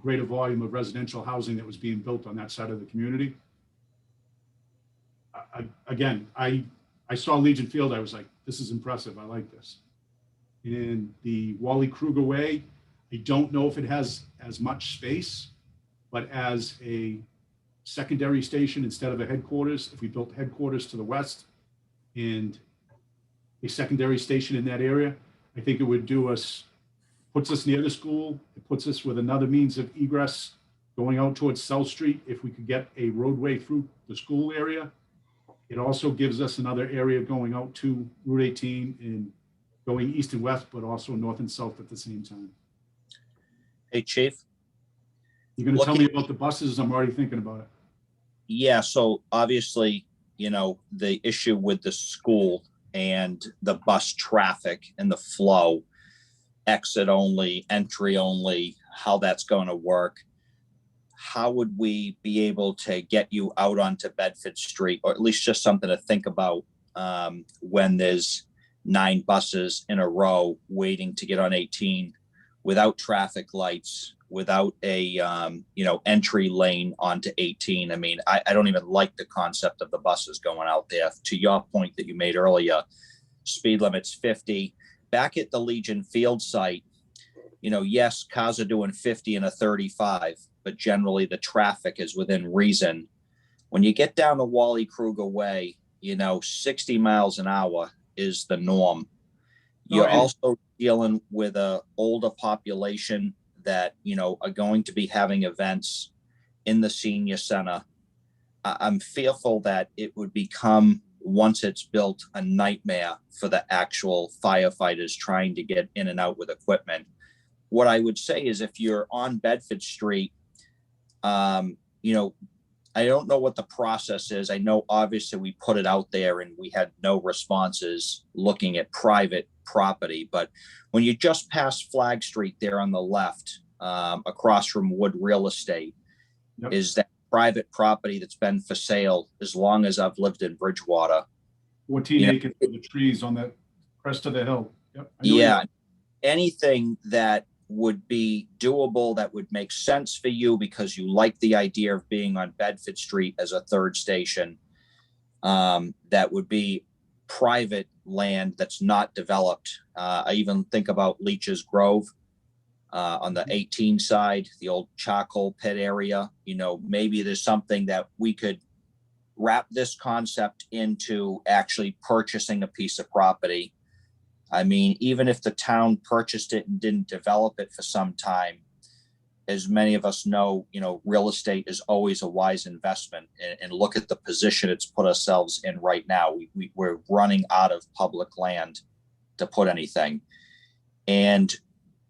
greater volume of residential housing that was being built on that side of the community. Again, I saw Legion Field. I was like, this is impressive. I like this. In the Wally Kruger Way, I don't know if it has as much space, but as a secondary station instead of a headquarters, if we built headquarters to the west and a secondary station in that area, I think it would do us, puts us near the school. It puts us with another means of egress going out towards South Street. If we could get a roadway through the school area, it also gives us another area going out to Route 18 and going east and west, but also north and south at the same time. Hey, Chief. You're going to tell me about the buses? I'm already thinking about it. Yeah, so obviously, you know, the issue with the school and the bus traffic and the flow, exit only, entry only, how that's going to work. How would we be able to get you out onto Bedford Street, or at least just something to think about when there's 9 buses in a row waiting to get on 18 without traffic lights, without a entry lane onto 18. I mean, I don't even like the concept of the buses going out there. To your point that you made earlier, speed limit's 50. Back at the Legion Field site, you know, yes, cars are doing 50 and a 35, but generally the traffic is within reason. When you get down the Wally Kruger Way, you know, 60 miles an hour is the norm. You're also dealing with a older population that, you know, are going to be having events in the senior center. I'm fearful that it would become, once it's built, a nightmare for the actual firefighters trying to get in and out with equipment. What I would say is, if you're on Bedford Street, you know, I don't know what the process is. I know obviously we put it out there and we had no responses looking at private property, but when you just pass Flag Street there on the left, across from Wood Real Estate, Yep. is that private property that's been for sale as long as I've lived in Bridgewater. 14 Yeah. acres of the trees on the crest of the hill. Yep. I know Yeah, anything that would be doable, that would make sense for you because you like the idea of being on Bedford Street as a third station, that would be private land that's not developed. I even think about Leech's Grove on the 18 side, the old charcoal pit area. You know, maybe there's something that we could wrap this concept into actually purchasing a piece of property. I mean, even if the town purchased it and didn't develop it for some time, as many of us know, you know, real estate is always a wise investment. And look at the position it's put ourselves in right now. We're running out of public land to put anything. And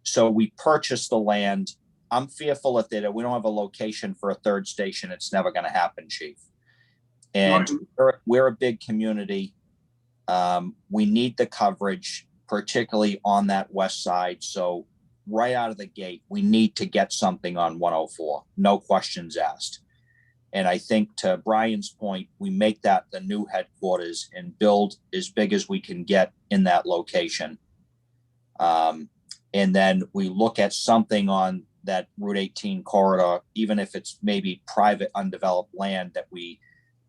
so we purchased the land. I'm fearful that we don't have a location for a third station. It's never going to happen, Chief. And we're a big community. We need the coverage, particularly on that west side. So right out of the gate, we need to get something on 104. No questions asked. And I think, to Brian's point, we make that the new headquarters and build as big as we can get in that location. And then we look at something on that Route 18 corridor, even if it's maybe private undeveloped land that we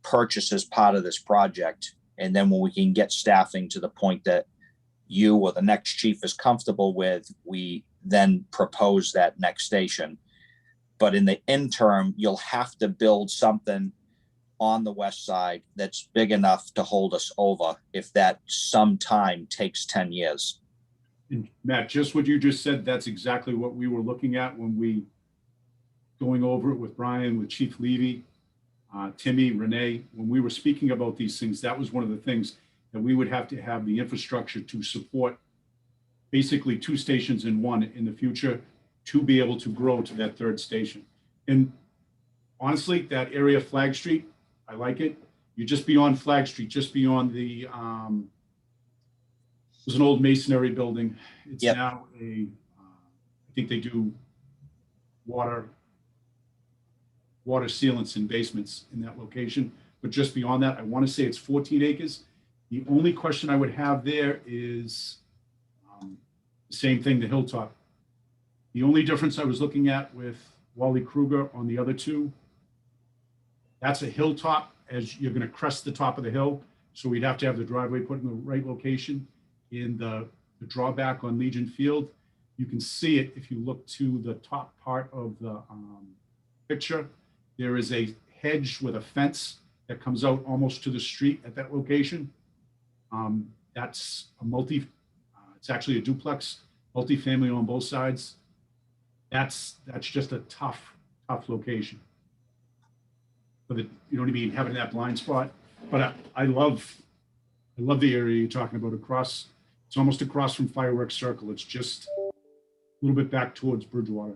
purchase as part of this project. And then when we can get staffing to the point that you or the next chief is comfortable with, we then propose that next station. But in the interim, you'll have to build something on the west side that's big enough to hold us over if that sometime takes 10 years. And Matt, just what you just said, that's exactly what we were looking at when we going over it with Brian, with Chief Levy. Timmy, Renee, when we were speaking about these things, that was one of the things that we would have to have the infrastructure to support basically 2 stations in one in the future to be able to grow to that 3rd station. And honestly, that area of Flag Street, I like it. You're just beyond Flag Street, just beyond the, it was an old masonry building. It's Yep. now a, I think they do water sealants in basements in that location. But just beyond that, I want to say it's 14 acres. The only question I would have there is the same thing, the Hilltop. The only difference I was looking at with Wally Kruger on the other 2, that's a hilltop as you're going to crest the top of the hill. So we'd have to have the driveway put in the right location. In the drawback on Legion Field, you can see it if you look to the top part of the picture. There is a hedge with a fence that comes out almost to the street at that location. That's a it's actually a duplex, multifamily on both sides. That's just a tough location. But you know what I mean, having that blind spot. But I love the area you're talking about across. It's almost across from Fireworks Circle. It's just a little bit back towards Bridgewater.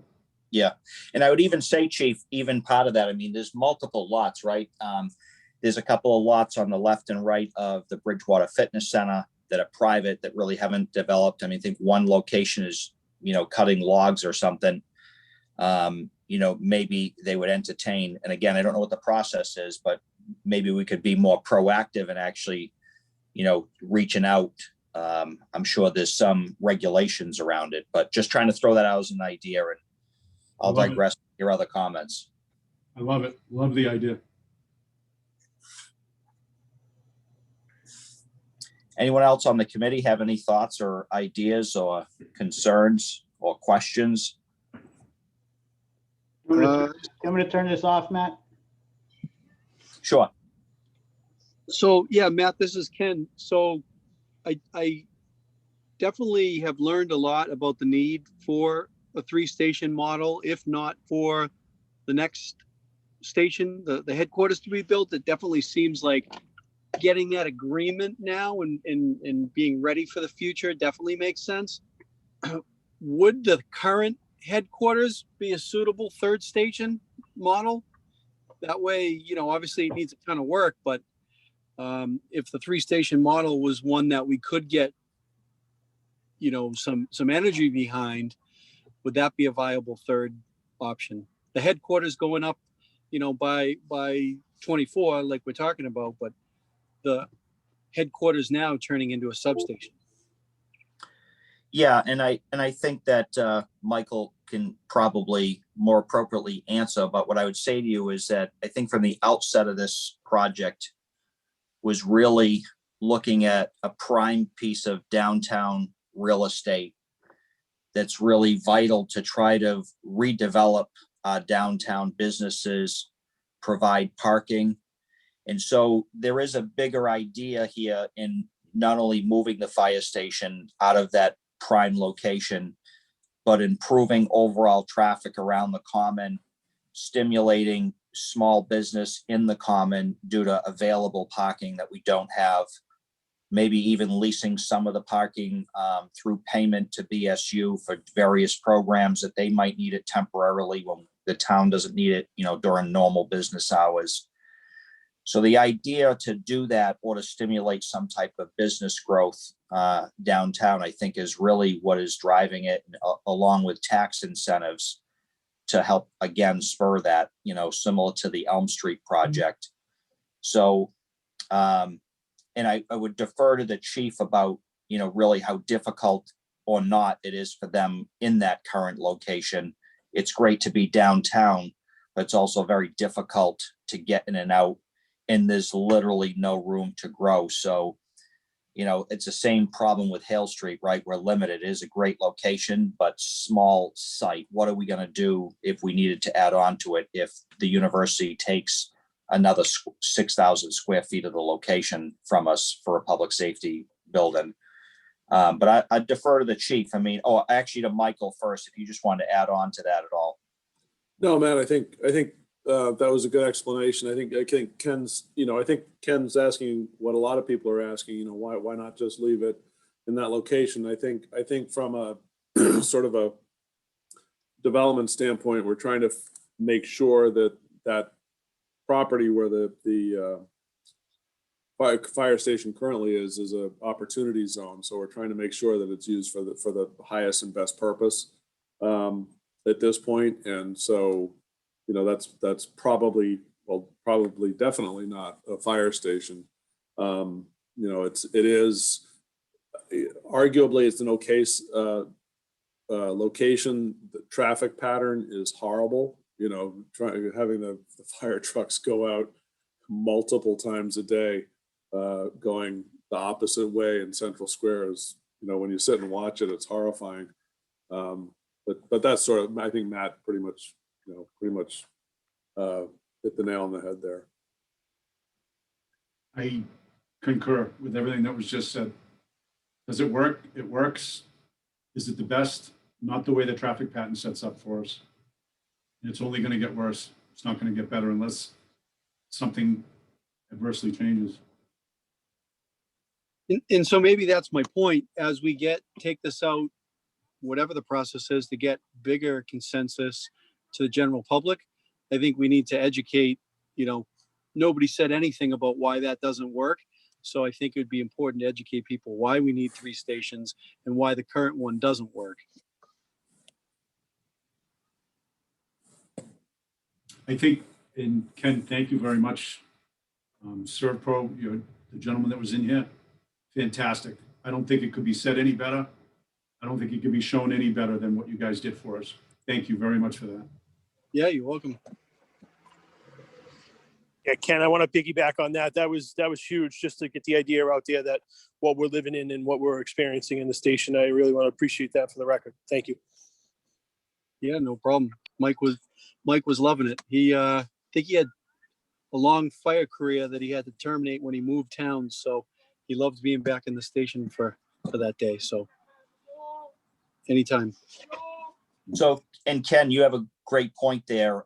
Yeah, and I would even say, Chief, even part of that, I mean, there's multiple lots, right? There's a couple of lots on the left and right of the Bridgewater Fitness Center that are private that really haven't developed. I mean, I think one location is, you know, cutting logs or something. You know, maybe they would entertain, and again, I don't know what the process is, but maybe we could be more proactive and actually, you know, reaching out. I'm sure there's some regulations around it, but just trying to throw that out as an idea, and I'll Love it. digress with your other comments. I love it. Love the idea. Anyone else on the committee have any thoughts or ideas or concerns or questions? I'm going to turn this off, Matt. Sure. So, yeah, Matt, this is Ken. So I definitely have learned a lot about the need for a 3-station model, if not for the next station, the headquarters to be built. It definitely seems like getting that agreement now and being ready for the future definitely makes sense. Would the current headquarters be a suitable 3rd station model? That way, you know, obviously it needs a ton of work, but if the 3-station model was one that we could get, you know, some energy behind, would that be a viable 3rd option? The headquarters going up, you know, by 24, like we're talking about, but the headquarters now turning into a substation. Yeah, and I think that Michael can probably more appropriately answer, but what I would say to you is that I think from the outset of this project was really looking at a prime piece of downtown real estate that's really vital to try to redevelop downtown businesses, provide parking. And so there is a bigger idea here in not only moving the fire station out of that prime location, but improving overall traffic around the common, stimulating small business in the common due to available parking that we don't have, maybe even leasing some of the parking through payment to BSU for various programs that they might need it temporarily when the town doesn't need it, you know, during normal business hours. So the idea to do that or to stimulate some type of business growth downtown, I think, is really what is driving it, along with tax incentives to help, again, spur that, you know, similar to the Elm Street project. So, and I would defer to the chief about, you know, really how difficult or not it is for them in that current location. It's great to be downtown, but it's also very difficult to get in and out, and there's literally no room to grow. So, you know, it's the same problem with Hale Street, right? We're limited. It is a great location, but small site. What are we going to do if we needed to add on to it if the university takes another 6,000 square feet of the location from us for a public safety building? But I defer to the chief. I mean, actually to Michael first, if you just want to add on to that at all. No, Matt, I think that was a good explanation. I think Ken's, I think Ken's asking what a lot of people are asking, why not just leave it in that location? I think from a sort of a development standpoint, we're trying to make sure that that property where the fire station currently is a opportunity zone. So we're trying to make sure that it's used for the highest and best purpose at this point. And so, that's probably definitely not a fire station. It is arguably it's an okay location. The traffic pattern is horrible. Having the fire trucks go out multiple times a day, going the opposite way in Central Square is, when you sit and watch it, it's horrifying. But that's sort of, I think Matt pretty much hit the nail on the head there. I concur with everything that was just said. Does it work? It works. Is it the best? Not the way the traffic pattern sets up for us. It's only going to get worse. It's not going to get better unless something adversely changes. And so maybe that's my point, as we take this out, whatever the process is, to get bigger consensus to the general public. I think we need to educate, nobody said anything about why that doesn't work. So I think it would be important to educate people why we need 3 stations and why the current one doesn't work. I think, and Ken, thank you very much. ServPro, the gentleman that was in here, fantastic. I don't think it could be said any better. I don't think it could be shown any better than what you guys did for us. Thank you very much for that. Yeah, you're welcome. Yeah, Ken, I want to piggyback on that. That was huge, just to get the idea out there that what we're living in and what we're experiencing in the station. I really want to appreciate that for the record. Thank you. Yeah, no problem. Mike was loving it. I think he had a long fire career that he had to terminate when he moved towns. So he loved being back in the station for that day. So anytime. So, and Ken, you have a great point there.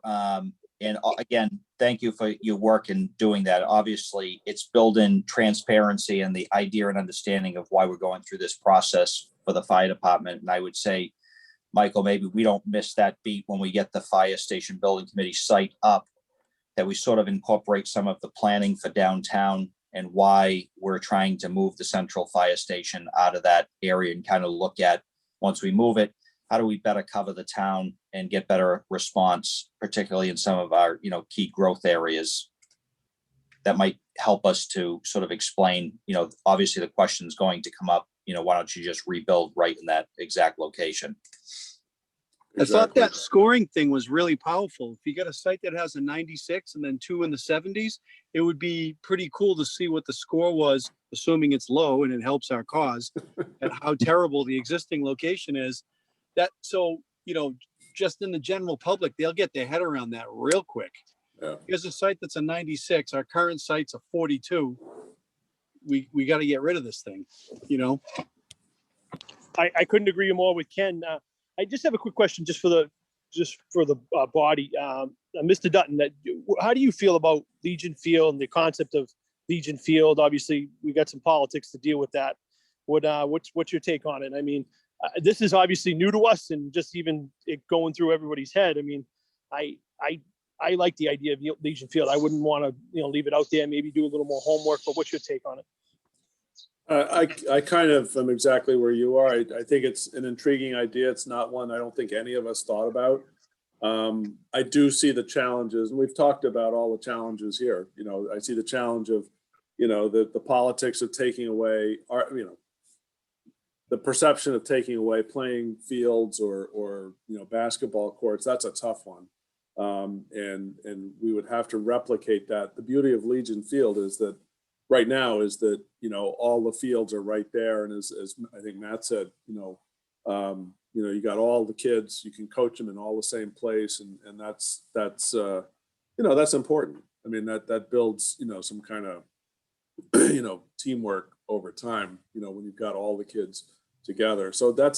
And again, thank you for your work in doing that. Obviously, it's building transparency and the idea and understanding of why we're going through this process for the fire department. And I would say, Michael, maybe we don't miss that beat when we get the fire station building committee site up, that we sort of incorporate some of the planning for downtown and why we're trying to move the central fire station out of that area, and kind of look at, once we move it, how do we better cover the town and get better response, particularly in some of our, key growth areas. That might help us to sort of explain, obviously the question's going to come up, why don't you just rebuild right in that exact location? I thought that scoring thing was really powerful. If you got a site that has a 96 and then 2 in the 70s, it would be pretty cool to see what the score was, assuming it's low and it helps our cause, and how terrible the existing location is. Just in the general public, they'll get their head around that real quick. Yeah. Here's a site that's a 96. Our current site's a 42. We got to get rid of this thing, I couldn't agree more with Ken. I just have a quick question, just for the body, Mr. Dutton. How do you feel about Legion Field and the concept of Legion Field? Obviously, we got some politics to deal with that. What's your take on it? I mean, this is obviously new to us, and just even it going through everybody's head. I mean, I like the idea of Legion Field. I wouldn't want to leave it out there. Maybe do a little more homework. But what's your take on it? I kind of am exactly where you are. I think it's an intriguing idea. It's not one I don't think any of us thought about. I do see the challenges, and we've talked about all the challenges here. I see the challenge of, the politics of taking away the perception of taking away playing fields or basketball courts. That's a tough one. And we would have to replicate that. The beauty of Legion Field is that right now is that, all the fields are right there. And as I think Matt said, you got all the kids, you can coach them in all the same place. And that's important. I mean, that builds, some kind of, teamwork over time, when you've got all the kids together. So I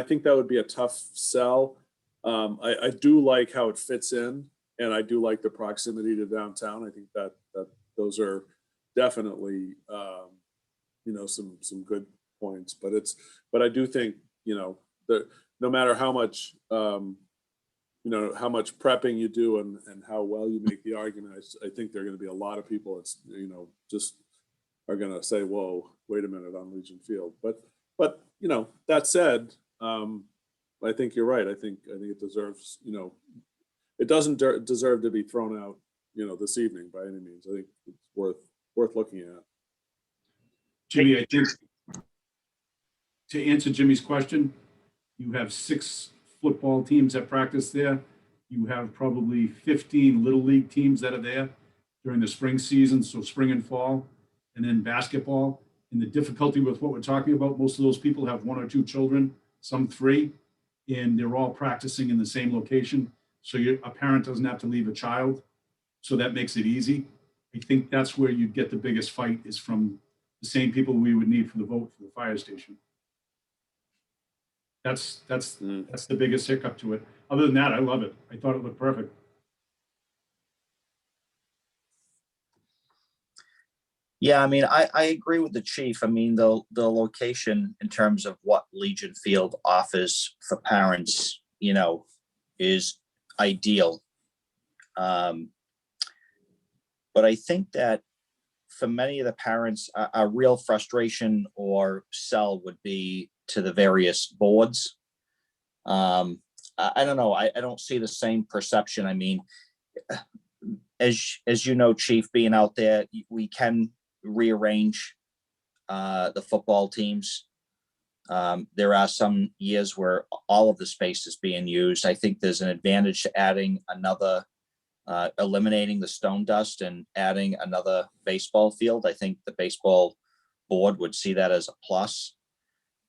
think that would be a tough sell. I do like how it fits in And I do like the proximity to downtown. I think that those are definitely, some good points, but I do think, that no matter how much, how much prepping you do and how well you make the argument, I think there are going to be a lot of people that's, just are going to say, whoa, wait a minute on Legion Field. But, that said, I think you're right. I think it deserves, it doesn't deserve to be thrown out, this evening by any means. I think it's worth looking at. Jimmy, I think to answer Jimmy's question, you have 6 football teams that practice there. You have probably 15 Little League teams that are there during the spring season, so spring and fall, and then basketball. And the difficulty with what we're talking about, most of those people have 1 or 2 children, some 3, and they're all practicing in the same location. So a parent doesn't have to leave a child. So that makes it easy. I think that's where you'd get the biggest fight, is from the same people we would need for the vote for the fire station. That's the biggest hiccup to it. Other than that, I love it. I thought it looked perfect. Yeah, I mean, I agree with the chief. I mean, the location in terms of what Legion Field offers for parents, is ideal. But I think that for many of the parents, a real frustration or sell would be to the various boards. I don't know. I don't see the same perception. I mean, as you know, Chief, being out there, we can rearrange the football teams. There are some years where all of the space is being used. I think there's an advantage to adding another, eliminating the stone dust and adding another baseball field. I think the baseball board would see that as a plus.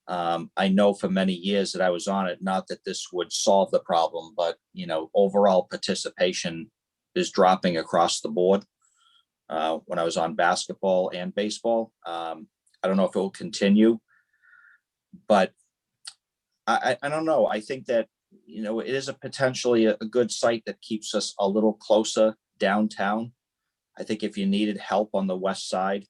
I know for many years that I was on it, not that this would solve the problem, but, overall participation is dropping across the board. When I was on basketball and baseball, I don't know if it will continue, but I don't know. I think that, it is potentially a good site that keeps us a little closer downtown. I think if you needed help on the west side,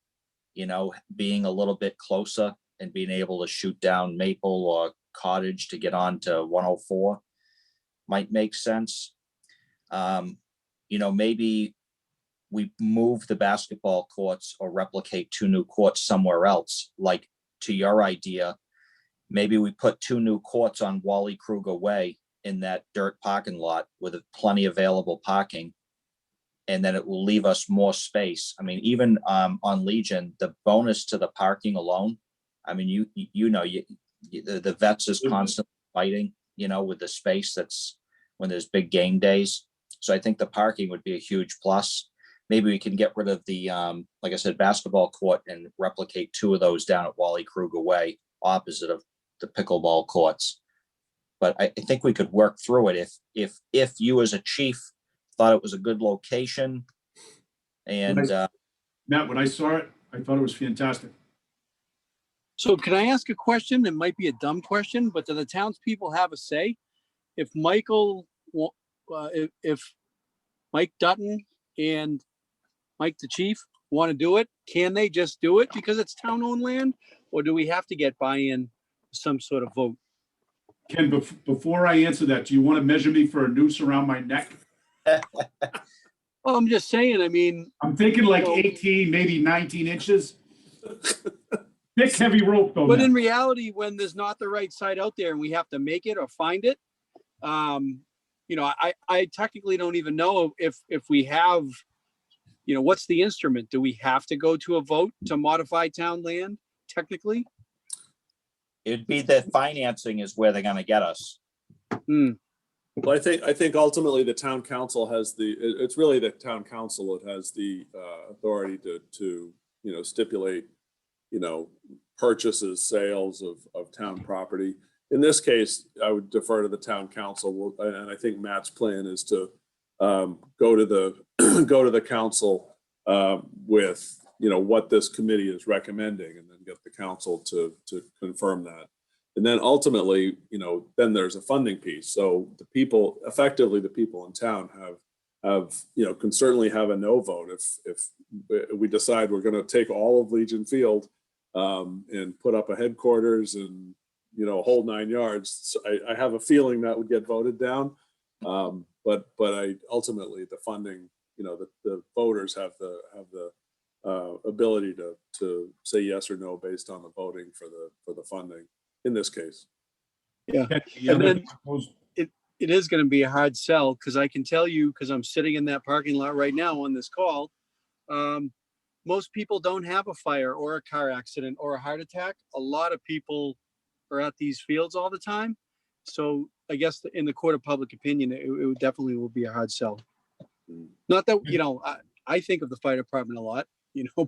being a little bit closer and being able to shoot down Maple or Cottage to get on to 104 might make sense. Maybe we move the basketball courts or replicate 2 new courts somewhere else. Like, to your idea, maybe we put 2 new courts on Wally Kruger Way in that dirt parking lot with plenty available parking. And then it will leave us more space. I mean, even on Legion, the bonus to the parking alone, I mean, the vets is constantly fighting, with the space that's when there's big game days. So I think the parking would be a huge plus. Maybe we can get rid of the, like I said, basketball court and replicate 2 of those down at Wally Kruger Way, opposite of the pickleball courts. But I think we could work through it if you as a chief thought it was a good location. And Matt, when I saw it, I thought it was fantastic. So can I ask a question? It might be a dumb question, but do the townspeople have a say? If if Mike Dutton and Mike the chief want to do it, can they just do it because it's town-owned land? Or do we have to get buy-in, some sort of vote? Ken, before I answer that, do you want to measure me for a noose around my neck? Well, I'm just saying, I mean. I'm thinking like 18, maybe 19 inches. Thick, heavy rope though. But Matt. in reality, when there's not the right site out there and we have to make it or find it, I technically don't even know if we have, what's the instrument? Do we have to go to a vote to modify town land technically? it'd be the financing is where they're going to get us. Well, I think ultimately the town council has it's really the town council that has the authority to stipulate, purchases, sales of town property. In this case, I would defer to the town council, and I think Matt's plan is to go to the council with what this committee is recommending, and then get the council to confirm that. And then ultimately, then there's a funding piece. So effectively the people in town can certainly have a no vote if we decide we're going to take all of Legion Field and put up a headquarters and, a whole 9 yards. So I have a feeling that would get voted down. But ultimately the funding, the voters have the ability to say yes or no based on the voting for the funding in this case. Yeah. The And other then- proposed- It is going to be a hard sell because I can tell you, because I'm sitting in that parking lot right now on this call. Most people don't have a fire or a car accident or a heart attack. A lot of people are at these fields all the time. So I guess in the court of public opinion, it would definitely will be a hard sell. Not that, I think of the fire department a lot,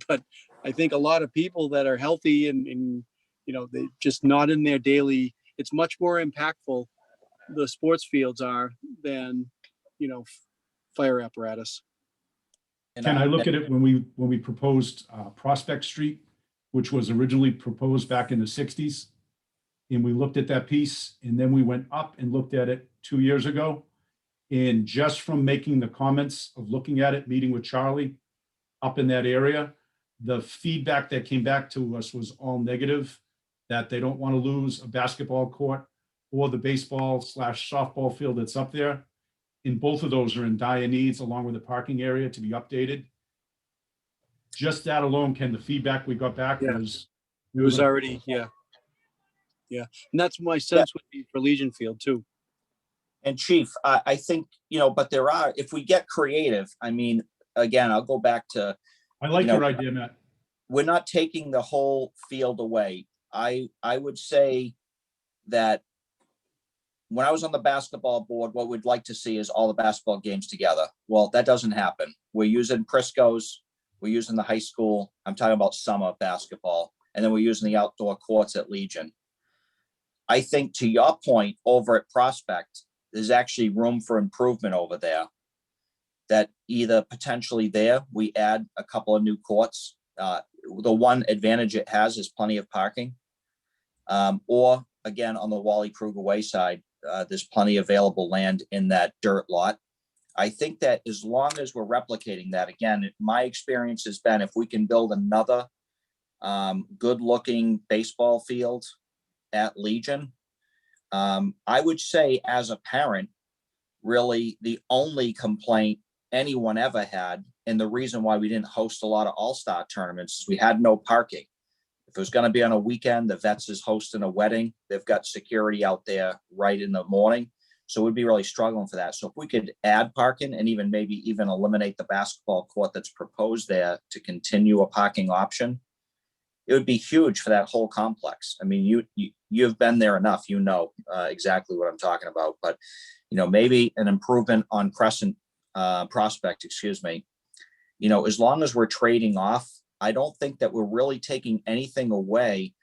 but I think a lot of people that are healthy and they're just not in their daily, it's much more impactful, the sports fields are, than, fire apparatus. And Can I look at it when we proposed Prospect Street, which was originally proposed back in the 60s? And we looked at that piece and then we went up and looked at it 2 years ago. And just from making the comments of looking at it, meeting with Charlie up in that area, the feedback that came back to us was all negative, that they don't want to lose a basketball court or the baseball/softball field that's up there. And both of those are in dire needs, along with the parking area, to be updated. Just that alone, Ken, the feedback we got back Yeah. was. It was already, yeah. And that's my sense would be for Legion Field too. And Chief, I think, but there are, if we get creative, I mean, again, I'll go back to, I like your idea, Matt. we're not taking the whole field away. I would say that when I was on the basketball board, what we'd like to see is all the basketball games together. Well, that doesn't happen. We're using Prisco's, we're using the high school. I'm talking about summer basketball, and then we're using the outdoor courts at Legion. I think, to your point, over at Prospect, there's actually room for improvement over there. That either potentially there, we add a couple of new courts. The one advantage it has is plenty of parking. Or again, on the Wally Kruger Way side, there's plenty of available land in that dirt lot. I think that as long as we're replicating that, again, my experience has been if we can build another good-looking baseball field at Legion, I would say as a parent, really the only complaint anyone ever had, and the reason why we didn't host a lot of all-star tournaments is we had no parking. If it was going to be on a weekend, the Vets is hosting a wedding. They've got security out there right in the morning. So we'd be really struggling for that. So if we could add parking and maybe even eliminate the basketball court that's proposed there to continue a parking option, it would be huge for that whole complex. I mean, you've been there enough, exactly what I'm talking about, but maybe an improvement on Prospect, as long as we're trading off, I don't think that we're really taking anything away.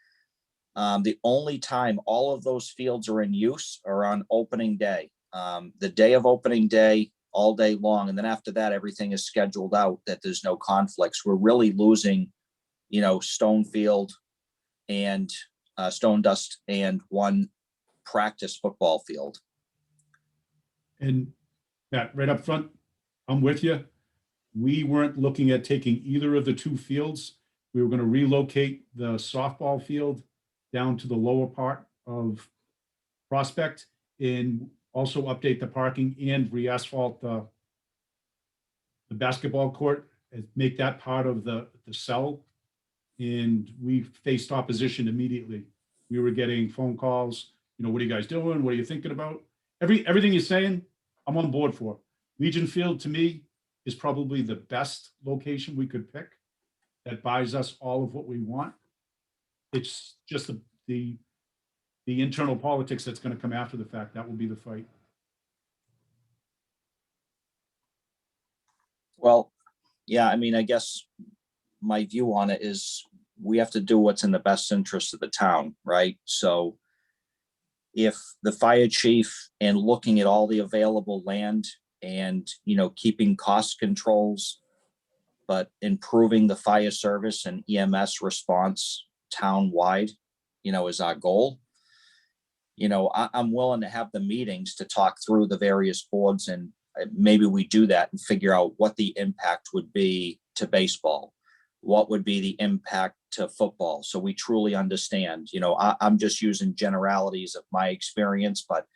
The only time all of those fields are in use are on opening day, the day of opening day, all day long. And then after that, everything is scheduled out that there's no conflicts. We're really losing, Stonefield and Stone Dust and one practice football field. And Matt, right up front, I'm with you. We weren't looking at taking either of the two fields. We were going to relocate the softball field down to the lower part of Prospect and also update the parking and re-asphalt the basketball court and make that part of the cell. And we faced opposition immediately. We were getting phone calls, what are you guys doing? What are you thinking about? Everything you're saying, I'm on board for. Legion Field, to me, is probably the best location we could pick that buys us all of what we want. It's just the internal politics that's going to come after the fact. That will be the fight. Well, yeah, I mean, I guess my view on it is we have to do what's in the best interest of the town, right? So if the fire chief and looking at all the available land and, keeping cost controls, but improving the fire service and EMS response town-wide, is our goal. I'm willing to have the meetings to talk through the various boards and maybe we do that and figure out what the impact would be to baseball. What would be the impact to football? So we truly understand, I'm just using generalities of my experience, but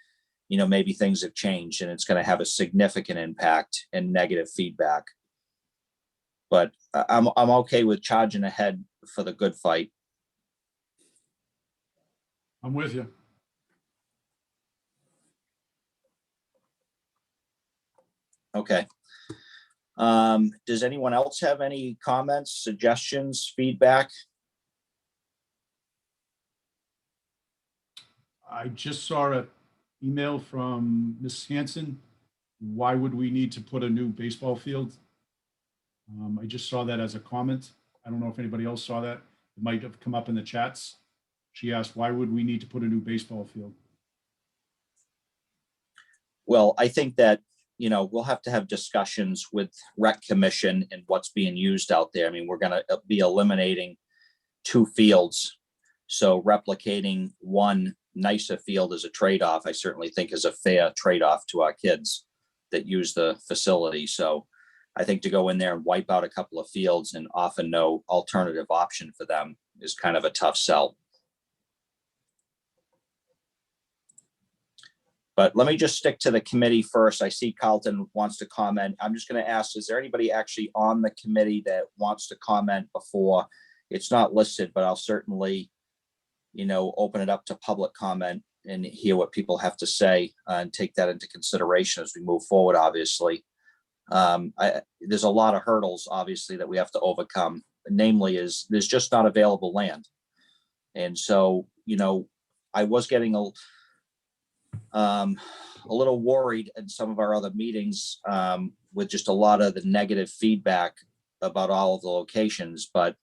maybe things have changed and it's going to have a significant impact and negative feedback. But I'm okay with charging ahead for the good fight. I'm with you. Okay. Does anyone else have any comments, suggestions, feedback? I just saw an email from Ms. Hanson. Why would we need to put a new baseball field? I just saw that as a comment. I don't know if anybody else saw that. It might have come up in the chats. She asked, why would we need to put a new baseball field? Well, I think that, we'll have to have discussions with Rec Commission and what's being used out there. I mean, we're going to be eliminating 2 fields. So replicating one nicer field as a trade-off, I certainly think is a fair trade-off to our kids that use the facility. So I think to go in there and wipe out a couple of fields and offer no alternative option for them is kind of a tough sell. But let me just stick to the committee first. I see Carlton wants to comment. I'm just going to ask, is there anybody actually on the committee that wants to comment before? It's not listed, but I'll certainly, open it up to public comment and hear what people have to say and take that into consideration as we move forward, obviously. There's a lot of hurdles, obviously, that we have to overcome. Namely is there's just not available land. And so, I was getting a little worried in some of our other meetings with just a lot of the negative feedback about all of the locations. But,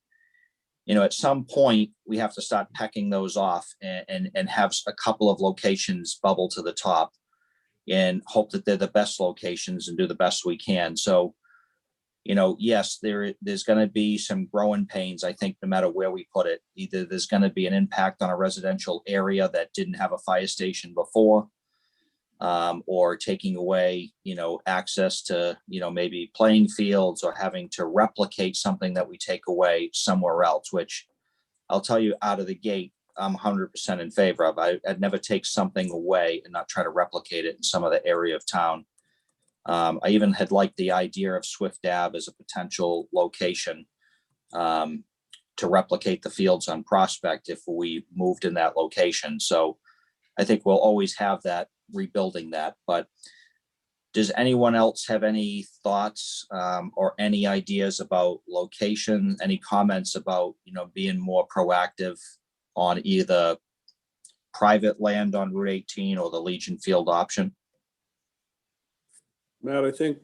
at some point we have to start pecking those off and have a couple of locations bubble to the top and hope that they're the best locations and do the best we can. So, yes, there's going to be some growing pains, I think, no matter where we put it. Either there's going to be an impact on a residential area that didn't have a fire station before, or taking away, access to, maybe playing fields or having to replicate something that we take away somewhere else, which I'll tell you out of the gate, I'm 100% in favor of. I'd never take something away and not try to replicate it in some other area of town. I even had liked the idea of Swift Ave as a potential location to replicate the fields on Prospect if we moved in that location. So I think we'll always have that, rebuilding that. But does anyone else have any thoughts or any ideas about location, any comments about, being more proactive on either private land on Route 18 or the Legion Field option? Matt, I think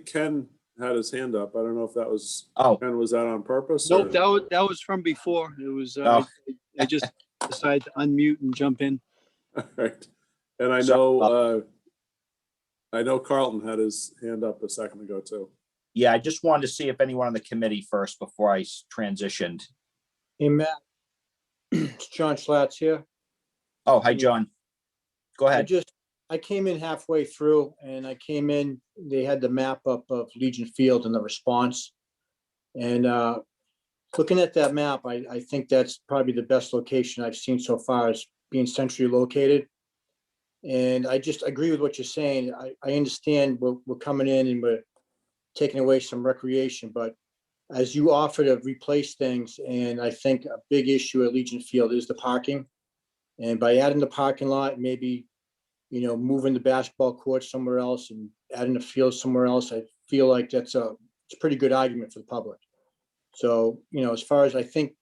Ken had his hand up. I don't know if that was, Ken, was that on purpose? Nope, that was from before. It was, I just decided to unmute and jump in. All right. And I know Carlton had his hand up a second ago too. Yeah, I just wanted to see if anyone on the committee first before I transitioned. Hey, Matt. It's John Schatz here. Oh, hi, John. Go ahead. I came in halfway through and they had the map up of Legion Field and the response. And looking at that map, I think that's probably the best location I've seen so far as being centrally located. And I just agree with what you're saying. I understand we're coming in and we're taking away some recreation, but as you offer to replace things, and I think a big issue at Legion Field is the parking. And by adding the parking lot, maybe, moving the basketball court somewhere else and adding a field somewhere else, I feel like it's a pretty good argument for the public. So, as far as I think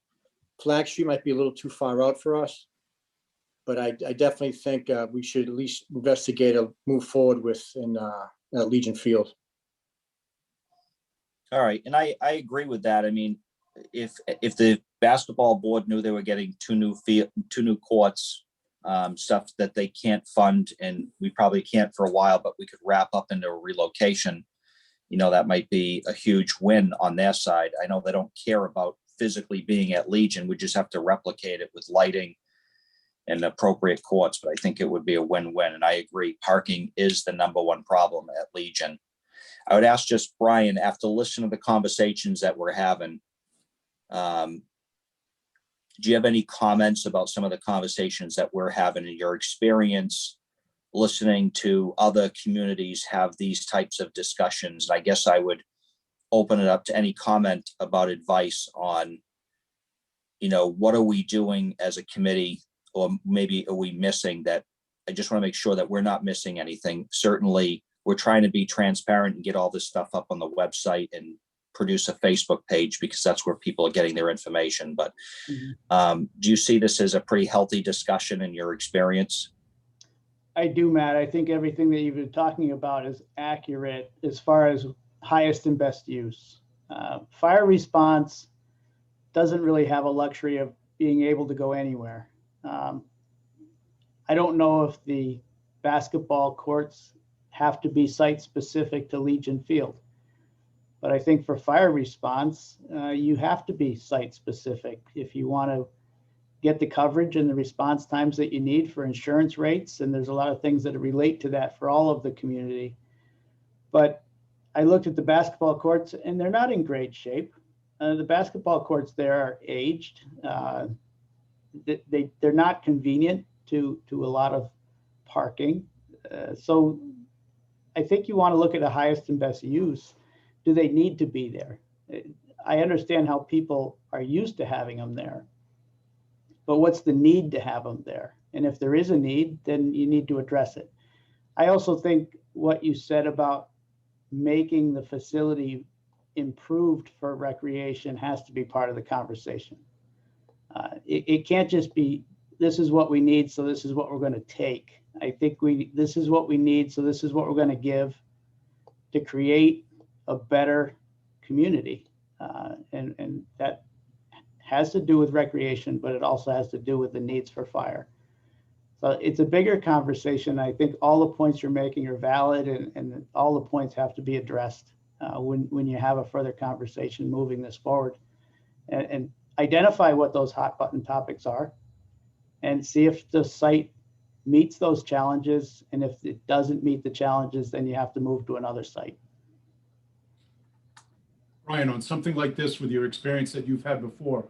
Flag Street might be a little too far out for us, but I definitely think we should at least investigate or move forward with at Legion Field. All right, and I agree with that. I mean, if the basketball board knew they were getting two new courts, stuff that they can't fund, and we probably can't for a while, but we could wrap up into a relocation, that might be a huge win on their side. I know they don't care about physically being at Legion. We just have to replicate it with lighting and appropriate courts, but I think it would be a win-win. And I agree, parking is the number one problem at Legion. I would ask just Brian, after listening to the conversations that we're having, do you have any comments about some of the conversations that we're having in your experience listening to other communities have these types of discussions? I guess I would open it up to any comment about advice on, what are we doing as a committee, or maybe are we missing that? I just want to make sure that we're not missing anything. Certainly, we're trying to be transparent and get all this stuff up on the website and produce a Facebook page because that's where people are getting their information. But do you see this as a pretty healthy discussion in your experience? I do, Matt. I think everything that you've been talking about is accurate as far as highest and best use. Fire response doesn't really have a luxury of being able to go anywhere. I don't know if the basketball courts have to be site specific to Legion Field, but I think for fire response, you have to be site specific if you want to get the coverage and the response times that you need for insurance rates. And there's a lot of things that relate to that for all of the community. But I looked at the basketball courts and they're not in great shape. The basketball courts there are aged. They're not convenient to a lot of parking. So I think you want to look at the highest and best use. Do they need to be there? I understand how people are used to having them there, but what's the need to have them there? And if there is a need, then you need to address it. I also think what you said about making the facility improved for recreation has to be part of the conversation. It can't just be, this is what we need, so this is what we're going to take. I think this is what we need, so this is what we're going to give to create a better community. And that has to do with recreation, but it also has to do with the needs for fire. So it's a bigger conversation. I think all the points you're making are valid, and all the points have to be addressed when you have a further conversation moving this forward, and identify what those hot button topics are and see if the site meets those challenges. And if it doesn't meet the challenges, then you have to move to another site. Brian, on something like this, with your experience that you've had before,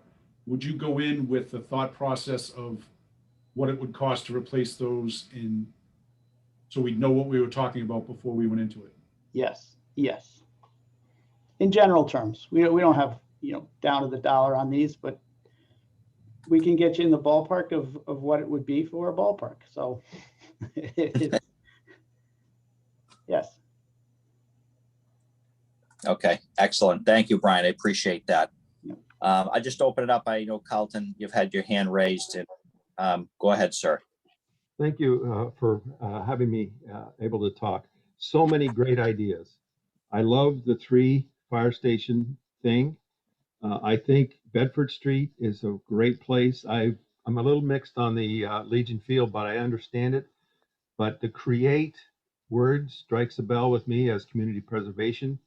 would you go in with the thought process of what it would cost to replace those so we'd know what we were talking about before we went into it? Yes. In general terms, we don't have, down to the dollar on these, but we can get you in the ballpark of what it would be for a ballpark. So yes. Okay, excellent. Thank you, Brian. I appreciate that. Yep. I just open it up. I know, Carlton, you've had your hand raised. And go ahead, sir. Thank you for having me able to talk. So many great ideas. I love the 3 fire station thing. I think Bedford Street is a great place. I'm a little mixed on the Legion Field, but I understand it. But the create word strikes a bell with me as community preservation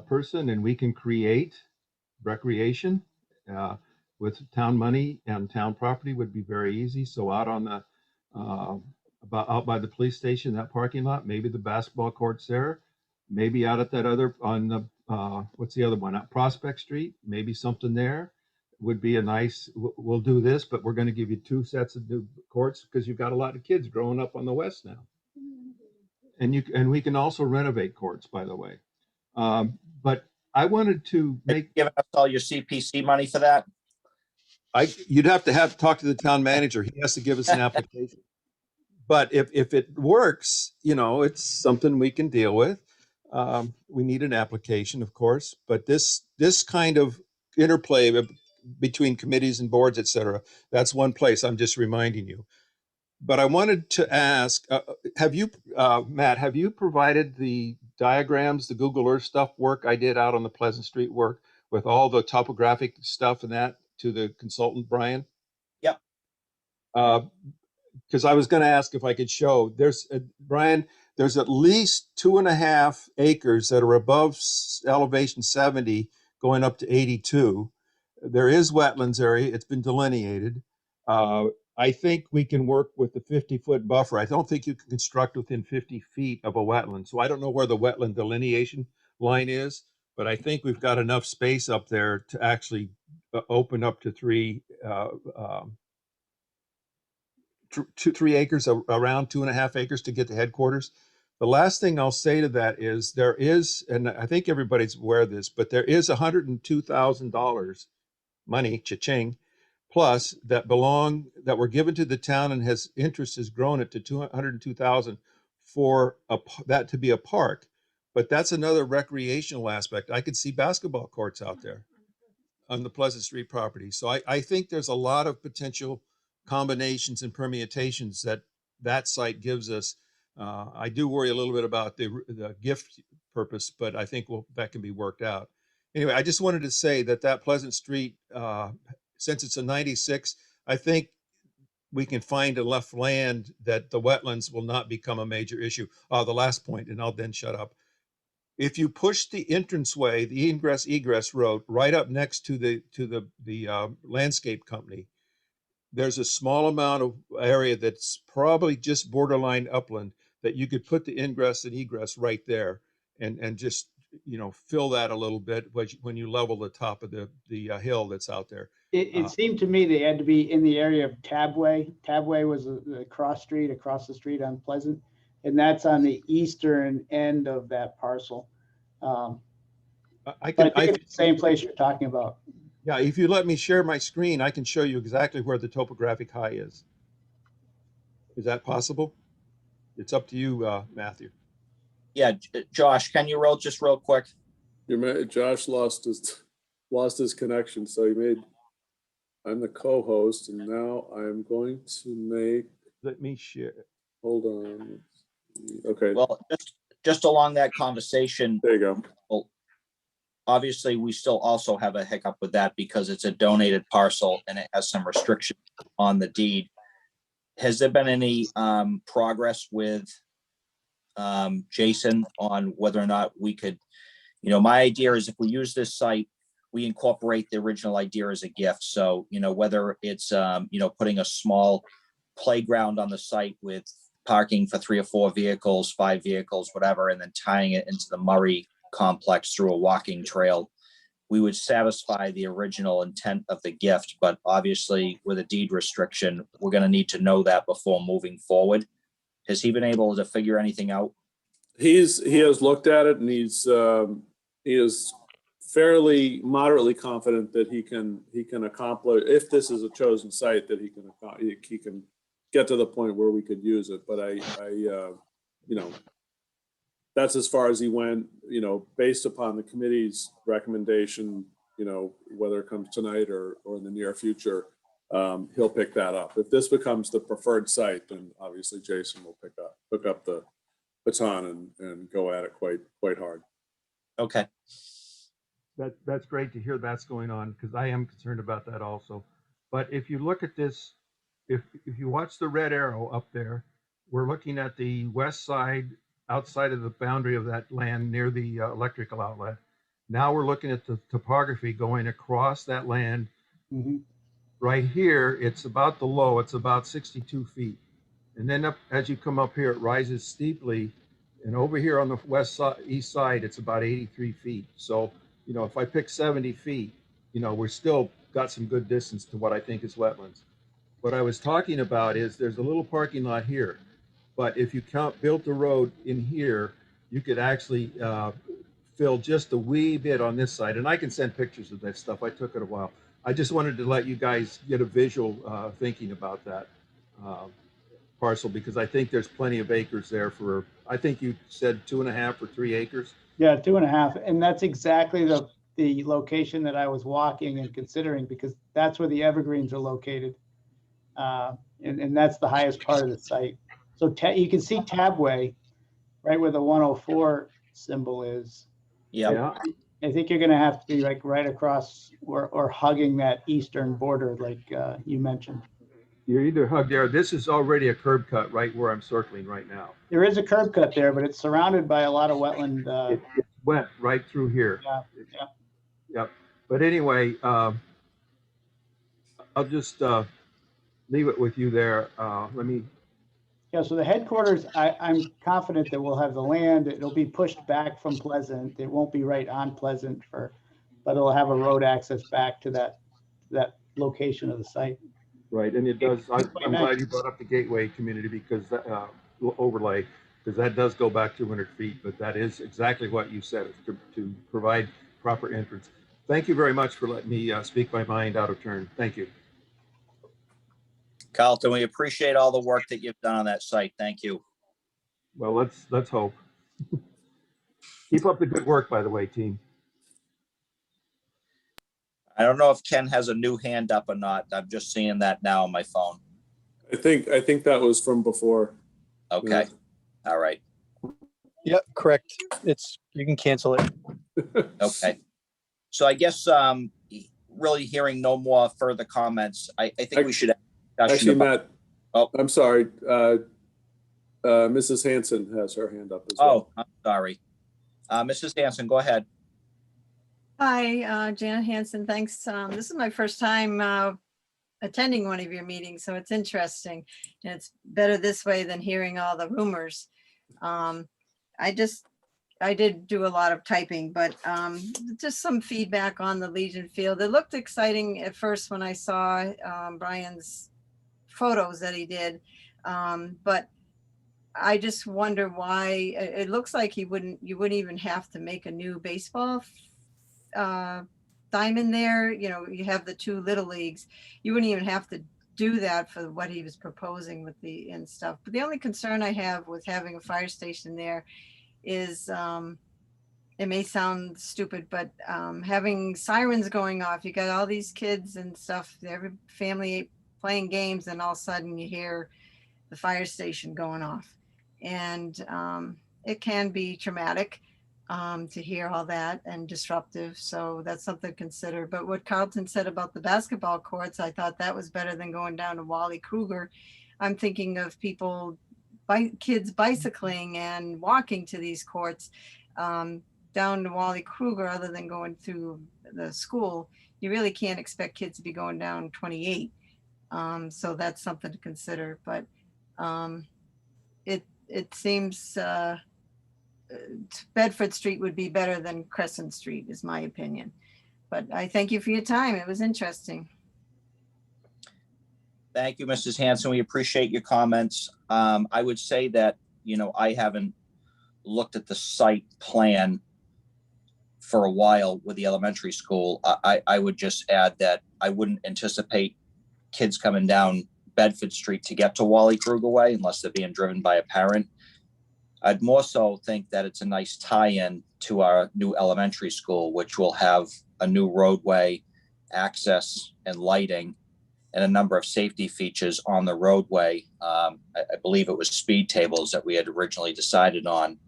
person, and we can create recreation with town money and town property would be very easy. So out on the out by the police station, that parking lot, maybe the basketball courts there, maybe out at that other on the what's the other one, at Prospect Street, maybe something there would be a nice. We'll do this, but we're going to give you 2 sets of new courts because you've got a lot of kids growing up on the west now, and we can also renovate courts, by the way. But I wanted to make giving us all your CPC money for that. You'd have to talk to the town manager. He has to give us an application. But if it works, it's something we can deal with. We need an application, of course, but this kind of interplay between committees and boards, et cetera, that's one place. I'm just reminding you. But I wanted to ask, Matt, have you provided the diagrams, the Google Earth stuff work I did out on the Pleasant Street work with all the topographic stuff and that to the consultant, Brian? Yep. Because I was going to ask if I could show. Brian, there's at least 2.5 acres that are above elevation 70 going up to 82. There is wetlands area. It's been delineated. I think we can work with the 50-foot buffer. I don't think you can construct within 50 feet of a wetland. So I don't know where the wetland delineation line is, but I think we've got enough space up there to actually open up to 3 acres, around 2.5 acres to get to headquarters. The last thing I'll say to that is there is, and I think everybody's aware of this, but there is $102,000 money, cha-ching, plus that were given to the town, and interest has grown it to 202,000 for that to be a park. But that's another recreational aspect. I could see basketball courts out there on the Pleasant Street property. So I think there's a lot of potential combinations and permutations that site gives us. I do worry a little bit about the gift purpose, but I think that can be worked out. Anyway, I just wanted to say that Pleasant Street, since it's a 96, I think we can find enough land that the wetlands will not become a major issue. The last point, and I'll then shut up. If you push the entranceway, the ingress egress road right up next to the landscape company, there's a small amount of area that's probably just borderline upland that you could put the ingress and egress right there and just, fill that a little bit when you level the top of the hill that's out there. It seemed to me they had to be in the area of Tabway. Tabway was the across the street on Pleasant, and that's on the eastern end of that parcel. I think it's the same place you're talking about. Yeah, if you let me share my screen, I can show you exactly where the topographic high is. Is that possible? It's up to you, Matthew. Yeah, Josh, can you just real quick? Josh lost his connection, so I'm the co-host, and now I'm going to let me share. Hold on. Okay. Well, just along that conversation. There you go. Well, obviously, we still also have a hiccup with that because it's a donated parcel and it has some restrictions on the deed. Has there been any progress with Jason on whether or not we could, my idea is if we use this site, we incorporate the original idea as a gift. So, whether it's, putting a small playground on the site with parking for 3 or 4 vehicles, 5 vehicles, whatever, and then tying it into the Murray complex through a walking trail, we would satisfy the original intent of the gift. But obviously with a deed restriction, we're going to need to know that before moving forward. Has he been able to figure anything out? He has looked at it, and he is fairly moderately confident that he can accomplish, if this is a chosen site, that he can get to the point where we could use it. But that's as far as he went, based upon the committee's recommendation, whether it comes tonight or in the near future, he'll pick that up. If this becomes the preferred site, then obviously Jason will pick up the baton and go at it quite hard. Okay. That's great to hear that's going on, because I am concerned about that also. But if you look at this, if you watch the red arrow up there, we're looking at the west side outside of the boundary of that land near the electrical outlet. Now we're looking at the topography going across that land. Mm-hmm. Right here, it's about the low, it's about 62 feet. And then up as you come up here, it rises steeply. And over here on the east side, it's about 83 feet. So, if I pick 70 feet, we're still got some good distance to what I think is wetlands. What I was talking about is there's a little parking lot here, but if you built the road in here, you could actually fill just a wee bit on this side. And I can send pictures of that stuff. I took it a while. I just wanted to let you guys get a visual thinking about that parcel, because I think there's plenty of acres there for, I think you said 2.5 or 3 acres. Yeah, 2.5. And that's exactly the location that I was walking and considering, because that's where the evergreens are located. And that's the highest part of the site. So you can see Tabway right where the 104 symbol is. Yeah. I think you're going to have to be like right across or hugging that eastern border, like you mentioned. You're either hugged there. This is already a curb cut right where I'm circling right now. There is a curb cut there, but it's surrounded by a lot of wetland. It went right through here. Yeah. Yep. But anyway, I'll just, leave it with you there. Let me, Yeah, so the headquarters, I'm confident that we'll have the land. It'll be pushed back from Pleasant. It won't be right on Pleasant but it'll have a road access back to that location of the site. right, and it does, I'm Quite glad nice. you brought up the Gateway community because, overlay, because that does go back 200 feet, but that is exactly what you said, is to provide proper entrance. Thank you very much for letting me speak my mind out of turn. Thank you. Carlton, we appreciate all the work that you've done on that site. Thank you. Well, let's hope. Keep up the good work, by the way, team. I don't know if Ken has a new hand up or not. I'm just seeing that now on my phone. I think that was from before. Okay. All right. Yep, correct. You can cancel it. Okay. So I guess really hearing no more further comments, I think we should have a discussion Actually, about- Matt, Oh. I'm sorry. Mrs. Hanson has her hand up as well. Oh, I'm sorry. Mrs. Hanson, go ahead. Hi, Janet Hanson. Thanks. This is my first time attending one of your meetings, so it's interesting. And it's better this way than hearing all the rumors. I did do a lot of typing, but just some feedback on the Legion Field. It looked exciting at first when I saw Brian's photos that he did, but I just wonder why it looks like you wouldn't even have to make a new baseball diamond there. You know, you have the two little leagues. You wouldn't even have to do that for what he was proposing with and stuff. But the only concern I have with having a fire station there is, it may sound stupid, but having sirens going off, you got all these kids and stuff, every family playing games, and all of a sudden you hear the fire station going off. And it can be traumatic to hear all that and disruptive. So that's something to consider. But what Carlton said about the basketball courts, I thought that was better than going down to Wally Kruger. I'm thinking of kids bicycling and walking to these courts down to Wally Kruger, other than going through the school. You really can't expect kids to be going down 28. So that's something to consider. But it seems Bedford Street would be better than Crescent Street, is my opinion. But I thank you for your time. It was interesting. Thank you, Mrs. Hanson. We appreciate your comments. I would say that, I haven't looked at the site plan for a while with the elementary school. I would just add that I wouldn't anticipate kids coming down Bedford Street to get to Wally Kruger Way unless they're being driven by a parent. I'd more so think that it's a nice tie-in to our new elementary school, which will have a new roadway, access and lighting, and a number of safety features on the roadway. I believe it was speed tables that we had originally decided on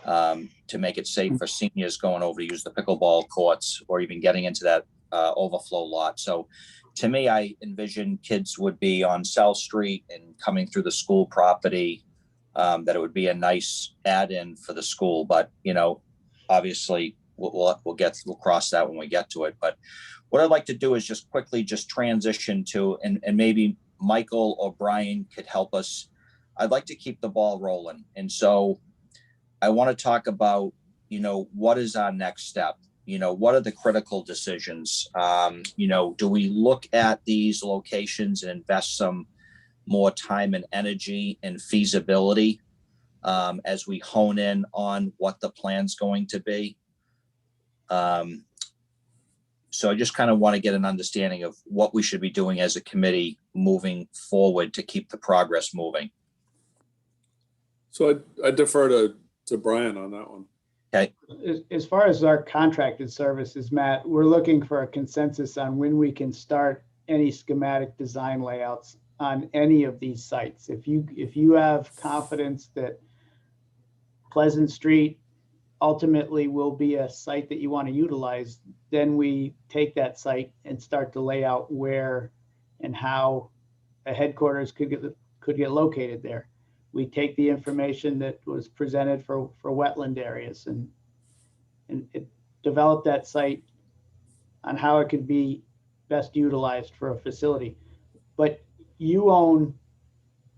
to make it safe for seniors going over to use the pickleball courts or even getting into that overflow lot. So to me, I envision kids would be on South Street and coming through the school property, that it would be a nice add-in for the school. But, obviously we'll cross that when we get to it. But what I'd like to do is just quickly transition to, and maybe Michael or Brian could help us. I'd like to keep the ball rolling. And so I want to talk about, what is our next step? What are the critical decisions? Do we look at these locations and invest some more time and energy and feasibility as we hone in on what the plan's going to be? So I just kind of want to get an understanding of what we should be doing as a committee moving forward to keep the progress moving. So I defer to Brian on that one. Okay. As far as our contracted services, Matt, we're looking for a consensus on when we can start any schematic design layouts on any of these sites. If you have confidence that Pleasant Street ultimately will be a site that you want to utilize, then we take that site and start to lay out where and how a headquarters could get located there. We take the information that was presented for wetland areas and develop that site on how it could be best utilized for a facility. But you own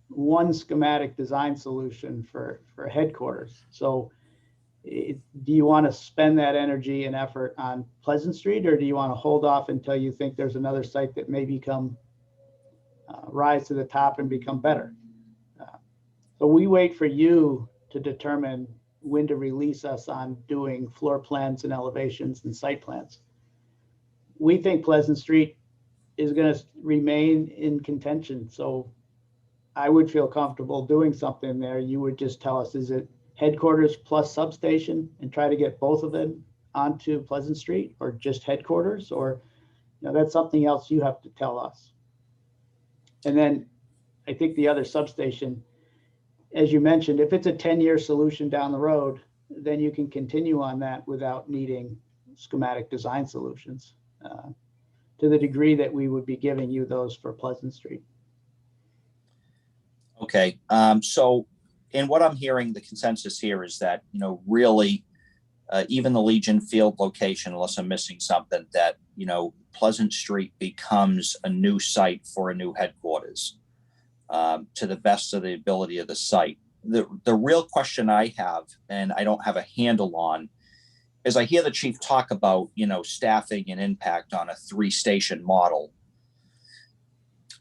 one schematic design solution for headquarters. So do you want to spend that energy and effort on Pleasant Street, or do you want to hold off until you think there's another site that may become rise to the top and become better? So we wait for you to determine when to release us on doing floor plans and elevations and site plans. We think Pleasant Street is going to remain in contention. So I would feel comfortable doing something there. You would just tell us, is it headquarters plus substation, and try to get both of them onto Pleasant Street, or just headquarters, or that's something else you have to tell us. And then I think the other substation, as you mentioned, if it's a 10-year solution down the road, then you can continue on that without needing schematic design solutions to the degree that we would be giving you those for Pleasant Street. Okay, so in what I'm hearing, the consensus here is that, really, even the Legion Field location, unless I'm missing something, that, Pleasant Street becomes a new site for a new headquarters to the best of the ability of the site. The real question I have, and I don't have a handle on, is I hear the chief talk about, staffing and impact on a 3-station model.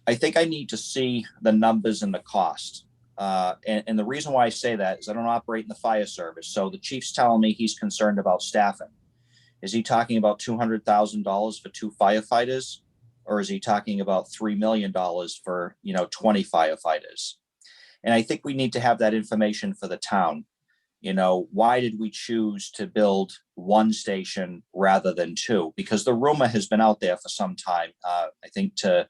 I think I need to see the numbers and the cost. And the reason why I say that is I don't operate in the fire service. So the chief's telling me he's concerned about staffing. Is he talking about $200,000 for 2 firefighters? Or is he talking about $3 million for, 20 firefighters? And I think we need to have that information for the town. Why did we choose to build 1 station rather than 2? Because the rumor has been out there for some time. I think to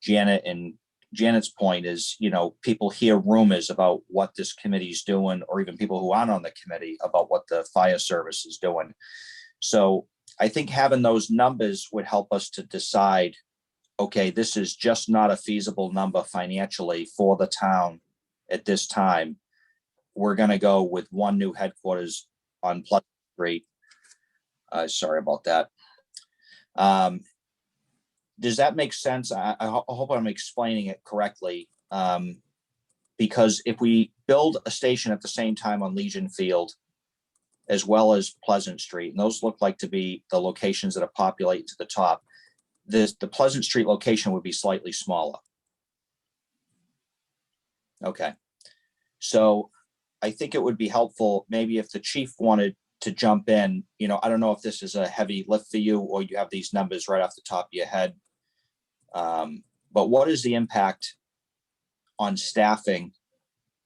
Janet and Janet's point is, people hear rumors about what this committee's doing, or even people who aren't on the committee about what the fire service is doing. So I think having those numbers would help us to decide, okay, this is just not a feasible number financially for the town at this time. We're going to go with 1 new headquarters on Pleasant Street. Sorry about that. Does that make sense? I hope I'm explaining it correctly. Because if we build a station at the same time on Legion Field, as well as Pleasant Street, and those look like to be the locations that are populated to the top, the Pleasant Street location would be slightly smaller. Okay. So I think it would be helpful, maybe if the chief wanted to jump in, I don't know if this is a heavy lift for you, or you have these numbers right off the top of your head. But what is the impact on staffing,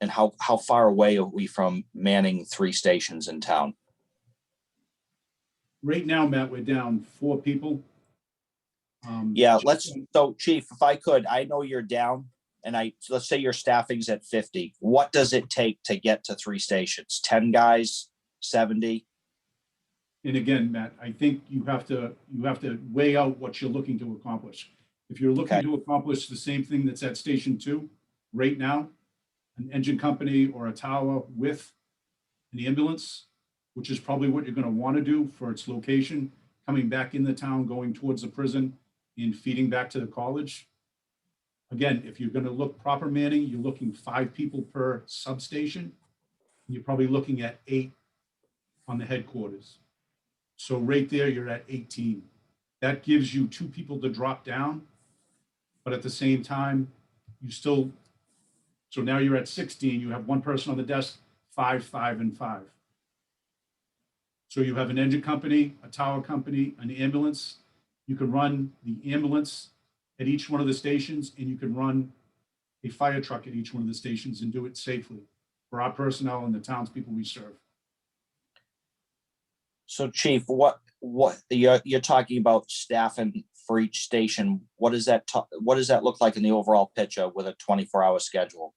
and how far away are we from manning 3 stations in town? Right now, Matt, we're down 4 people. Yeah, so chief, if I could, I know you're down, and let's say your staffing's at 50. What does it take to get to 3 stations? 10 guys, 70? And again, Matt, I think you have to weigh out what you're looking to accomplish. If you're looking to accomplish the same thing that's at Station 2 right now, an engine company or a tower with an ambulance, which is probably what you're going to want to do for its location, coming back in the town, going towards the prison and feeding back to the college. Again, if you're going to look proper manning, you're looking 5 people per substation. You're probably looking at 8 on the headquarters. So right there, you're at 18. That gives you 2 people to drop down. But at the same time, so now you're at 16. You have 1 person on the desk, 5, 5, and 5. So you have an engine company, a tower company, an ambulance. You can run the ambulance at each one of the stations, and you can run a fire truck at each one of the stations and do it safely for our personnel and the townspeople we serve. So chief, what you're talking about staffing for each station? What does that look like in the overall picture with a 24-hour schedule?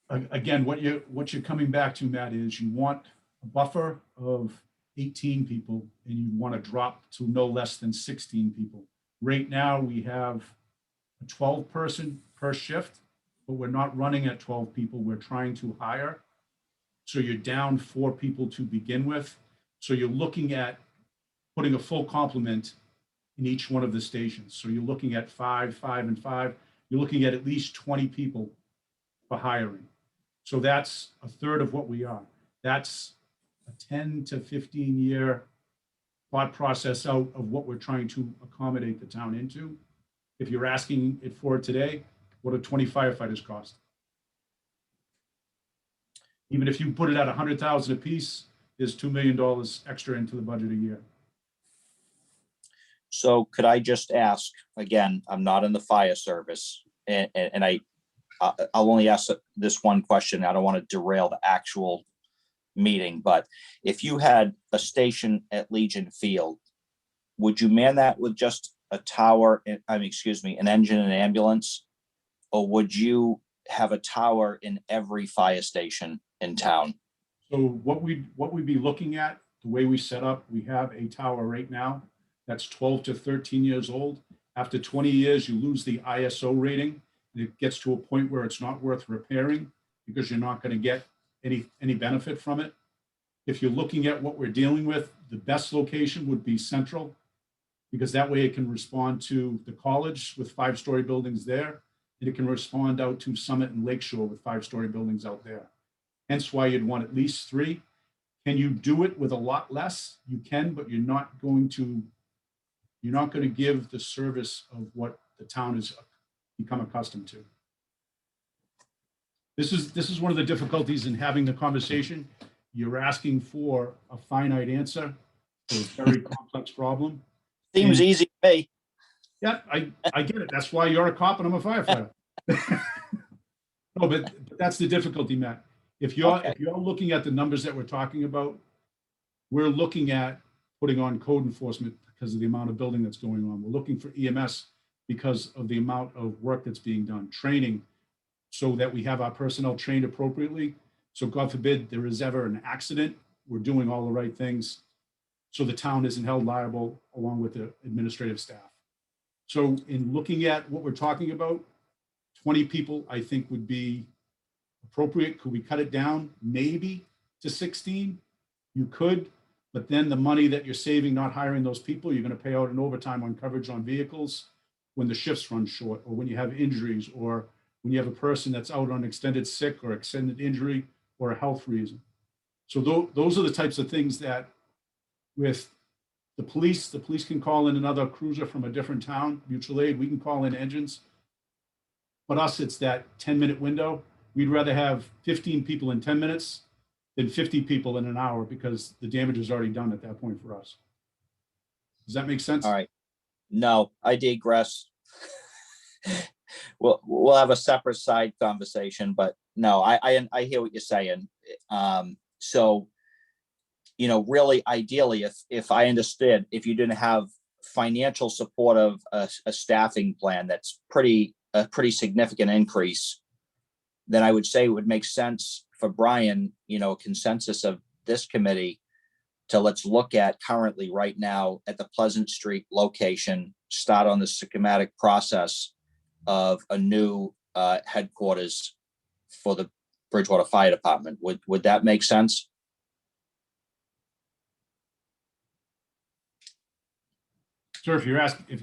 Again, what you're coming back to, Matt, is you want a buffer of 18 people, and you want to drop to no less than 16 people. Right now, we have a 12-person per shift, but we're not running at 12 people. We're trying to hire. So you're down 4 people to begin with. So you're looking at putting a full complement in each one of the stations. So you're looking at 5, 5, and 5. you're looking at least 20 people for hiring. So that's a third of what we are. That's a 10 to 15 year thought process out of what we're trying to accommodate the town into. If you're asking it for today, what do 20 firefighters cost? Even if you put it at 100,000 apiece, there's $2 million extra into the budget a year. So could I just ask, again, I'm not in the fire service, and I'll only ask this one question. I don't want to derail the actual meeting, but if you had a station at Legion Field, would you man that with just a tower, an engine and ambulance? Or would you have a tower in every fire station in town? So what we'd be looking at, the way we set up, we have a tower right now that's 12 to 13 years old. After 20 years, you lose the ISO rating. And it gets to a point where it's not worth repairing because you're not going to get any benefit from it. If you're looking at what we're dealing with, the best location would be central, because that way it can respond to the college with 5-story buildings there, and it can respond out to Summit and Lakeshore with 5-story buildings out there. Hence why you'd want at least 3. Can you do it with a lot less? You can, but you're not going to give the service of what the town has become accustomed to. This is one of the difficulties in having the conversation. You're asking for a finite answer for a very complex problem. Seems easy to me. Yeah, I get it. That's why you're a cop and I'm a firefighter. No, but that's the difficulty, Matt. If you're looking at the numbers that we're talking about, we're looking at putting on code enforcement because of the amount of building that's going on. We're looking for EMS because of the amount of work that's being done, training, so that we have our personnel trained appropriately. So God forbid there is ever an accident, we're doing all the right things so the town isn't held liable along with the administrative staff. So in looking at what we're talking about, 20 people, I think would be appropriate. Could we cut it down maybe to 16? You could, but then the money that you're saving not hiring those people, you're going to pay out in overtime on coverage on vehicles when the shifts run short, or when you have injuries, or when you have a person that's out on extended sick or extended injury or a health reason. So those are the types of things that with the police can call in another cruiser from a different town, mutual aid, we can call in engines. But us, it's that 10-minute window. We'd rather have 15 people in 10 minutes than 50 people in an hour, because the damage is already done at that point for us. Does that make sense? All right. No, I digress. We'll have a separate side conversation, but no, I hear what you're saying. So, really ideally, if I understood, if you didn't have financial support of a staffing plan that's a pretty significant increase, then I would say it would make sense for Brian, a consensus of this committee to let's look at currently right now at the Pleasant Street location, start on the schematic process of a new headquarters for the Bridgewater Fire Department. Would that make sense? Sir, if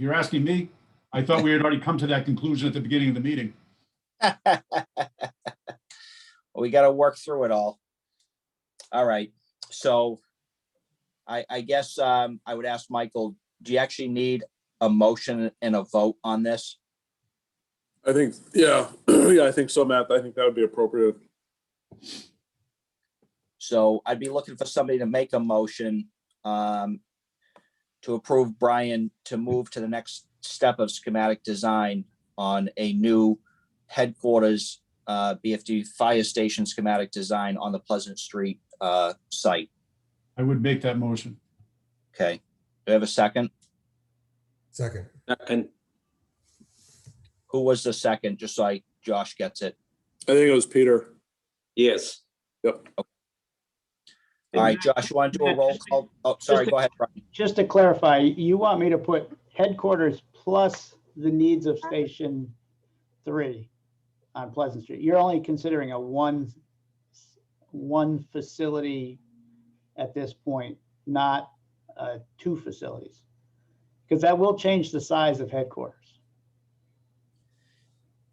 you're asking me, I thought we had already come to that conclusion at the beginning of the meeting. We got to work through it all. All right. So I guess I would ask Michael, do you actually need a motion and a vote on this? I think, yeah, I think so, Matt. I think that would be appropriate. So I'd be looking for somebody to make a motion to approve Brian to move to the next step of schematic design on a new headquarters BFD fire station schematic design on the Pleasant Street site. I would make that motion. Okay. Do I have a second? Second. Second. Who was the second? Just so Josh gets it. I think it was Peter. Yes. Yep. All right, Josh, you want to do a roll call? Oh, sorry, go ahead, Brian. Just to clarify, you want me to put headquarters plus the needs of Station 3 on Pleasant Street? You're only considering a one facility at this point, not 2 facilities, because that will change the size of headquarters.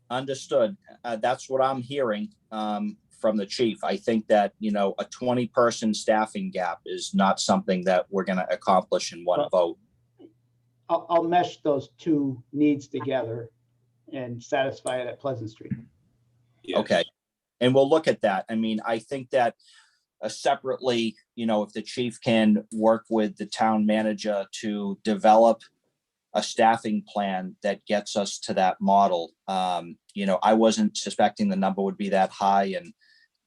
Understood. That's what I'm hearing from the chief. I think that, you know, a 20-person staffing gap is not something that we're going to accomplish in one vote. I'll mesh those two needs together and satisfy it at Pleasant Street. Okay. And we'll look at that. I mean, I think that separately, you know, if the chief can work with the town manager to develop a staffing plan that gets us to that model. You know, I wasn't suspecting the number would be that high, and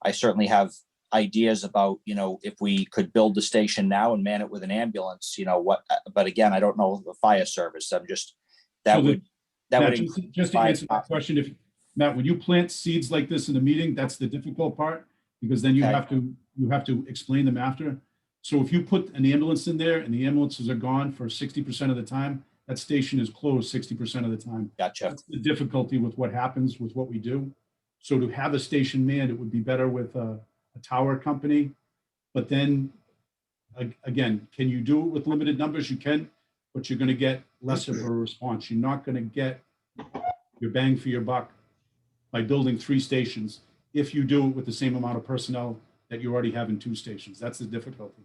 I certainly have ideas about, you know, if we could build the station now and man it with an ambulance, you know, what, but again, I don't know the fire service. I'm just, that So would, Matt, just to answer that question, if, Matt, when you plant seeds like this in the meeting, that's the difficult part, because then you Okay. have to explain them after. So if you put an ambulance in there and the ambulances are gone for 60% of the time, that station is closed 60% of the time. Gotcha. That's the difficulty with what happens with what we do. So to have a station manned, it would be better with a tower company. But then, again, can you do it with limited numbers? You can, but you're going to get less of a response. You're not going to get your bang for your buck by building 3 stations if you do it with the same amount of personnel that you already have in 2 stations. That's the difficulty.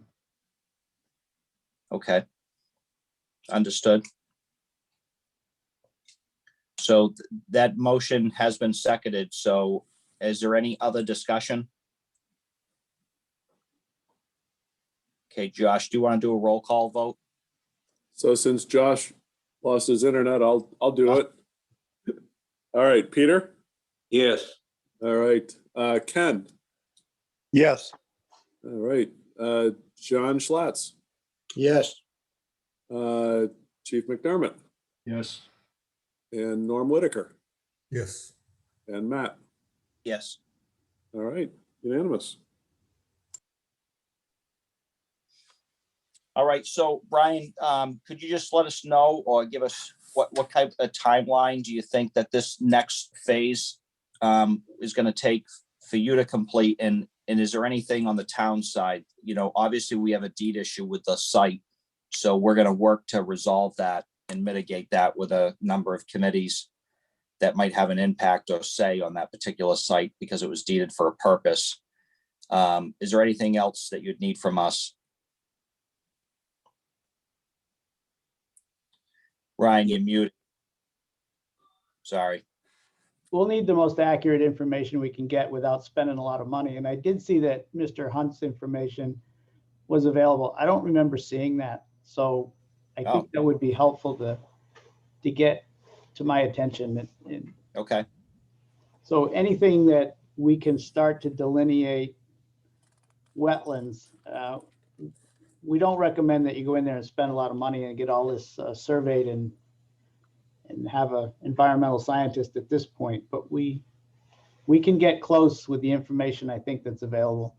Okay. Understood. So that motion has been seconded. So is there any other discussion? Okay, Josh, do you want to do a roll call vote? So since Josh lost his internet, I'll do it. All right, Peter? Yes. All right, Ken? Yes. All right, John Schatz, Yes. Chief McDermott, Yes. and Norm Whitaker, Yes. and Matt. Yes. All right, unanimous. All right, so Brian, could you just let us know or give us what type of timeline do you think that this next phase is going to take for you to complete? And is there anything on the town side? You know, obviously we have a deed issue with the site, so we're going to work to resolve that and mitigate that with a number of committees that might have an impact or say on that particular site because it was deeded for a purpose. Is there anything else that you'd need from us? Ryan, you're muted. Sorry. We'll need the most accurate information we can get without spending a lot of money. And I did see that Mr. Hunt's information was available. I don't remember seeing that. So I think that would be helpful to get to my attention. And Okay. so anything that we can start to delineate wetlands, we don't recommend that you go in there and spend a lot of money and get all this surveyed and have an environmental scientist at this point, but we can get close with the information I think that's available.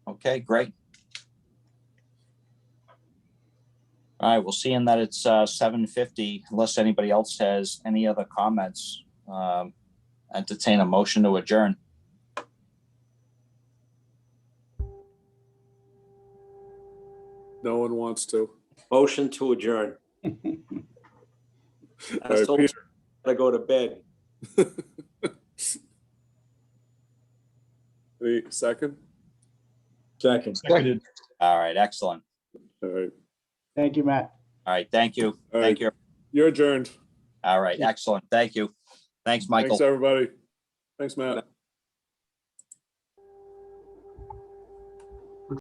Okay, great. All right, well, seeing that it's 7:50, unless anybody else has any other comments, entertain a motion to adjourn. No one wants to. Motion to adjourn. All I right, still Peter. gotta go to bed. Any second? Second. Seconded. All right, excellent. All right, Thank you, Matt. All right, thank you. All Thank right. you. you're adjourned. All right, excellent. Thank you. Thanks, Michael. Thanks, everybody. Thanks, Matt.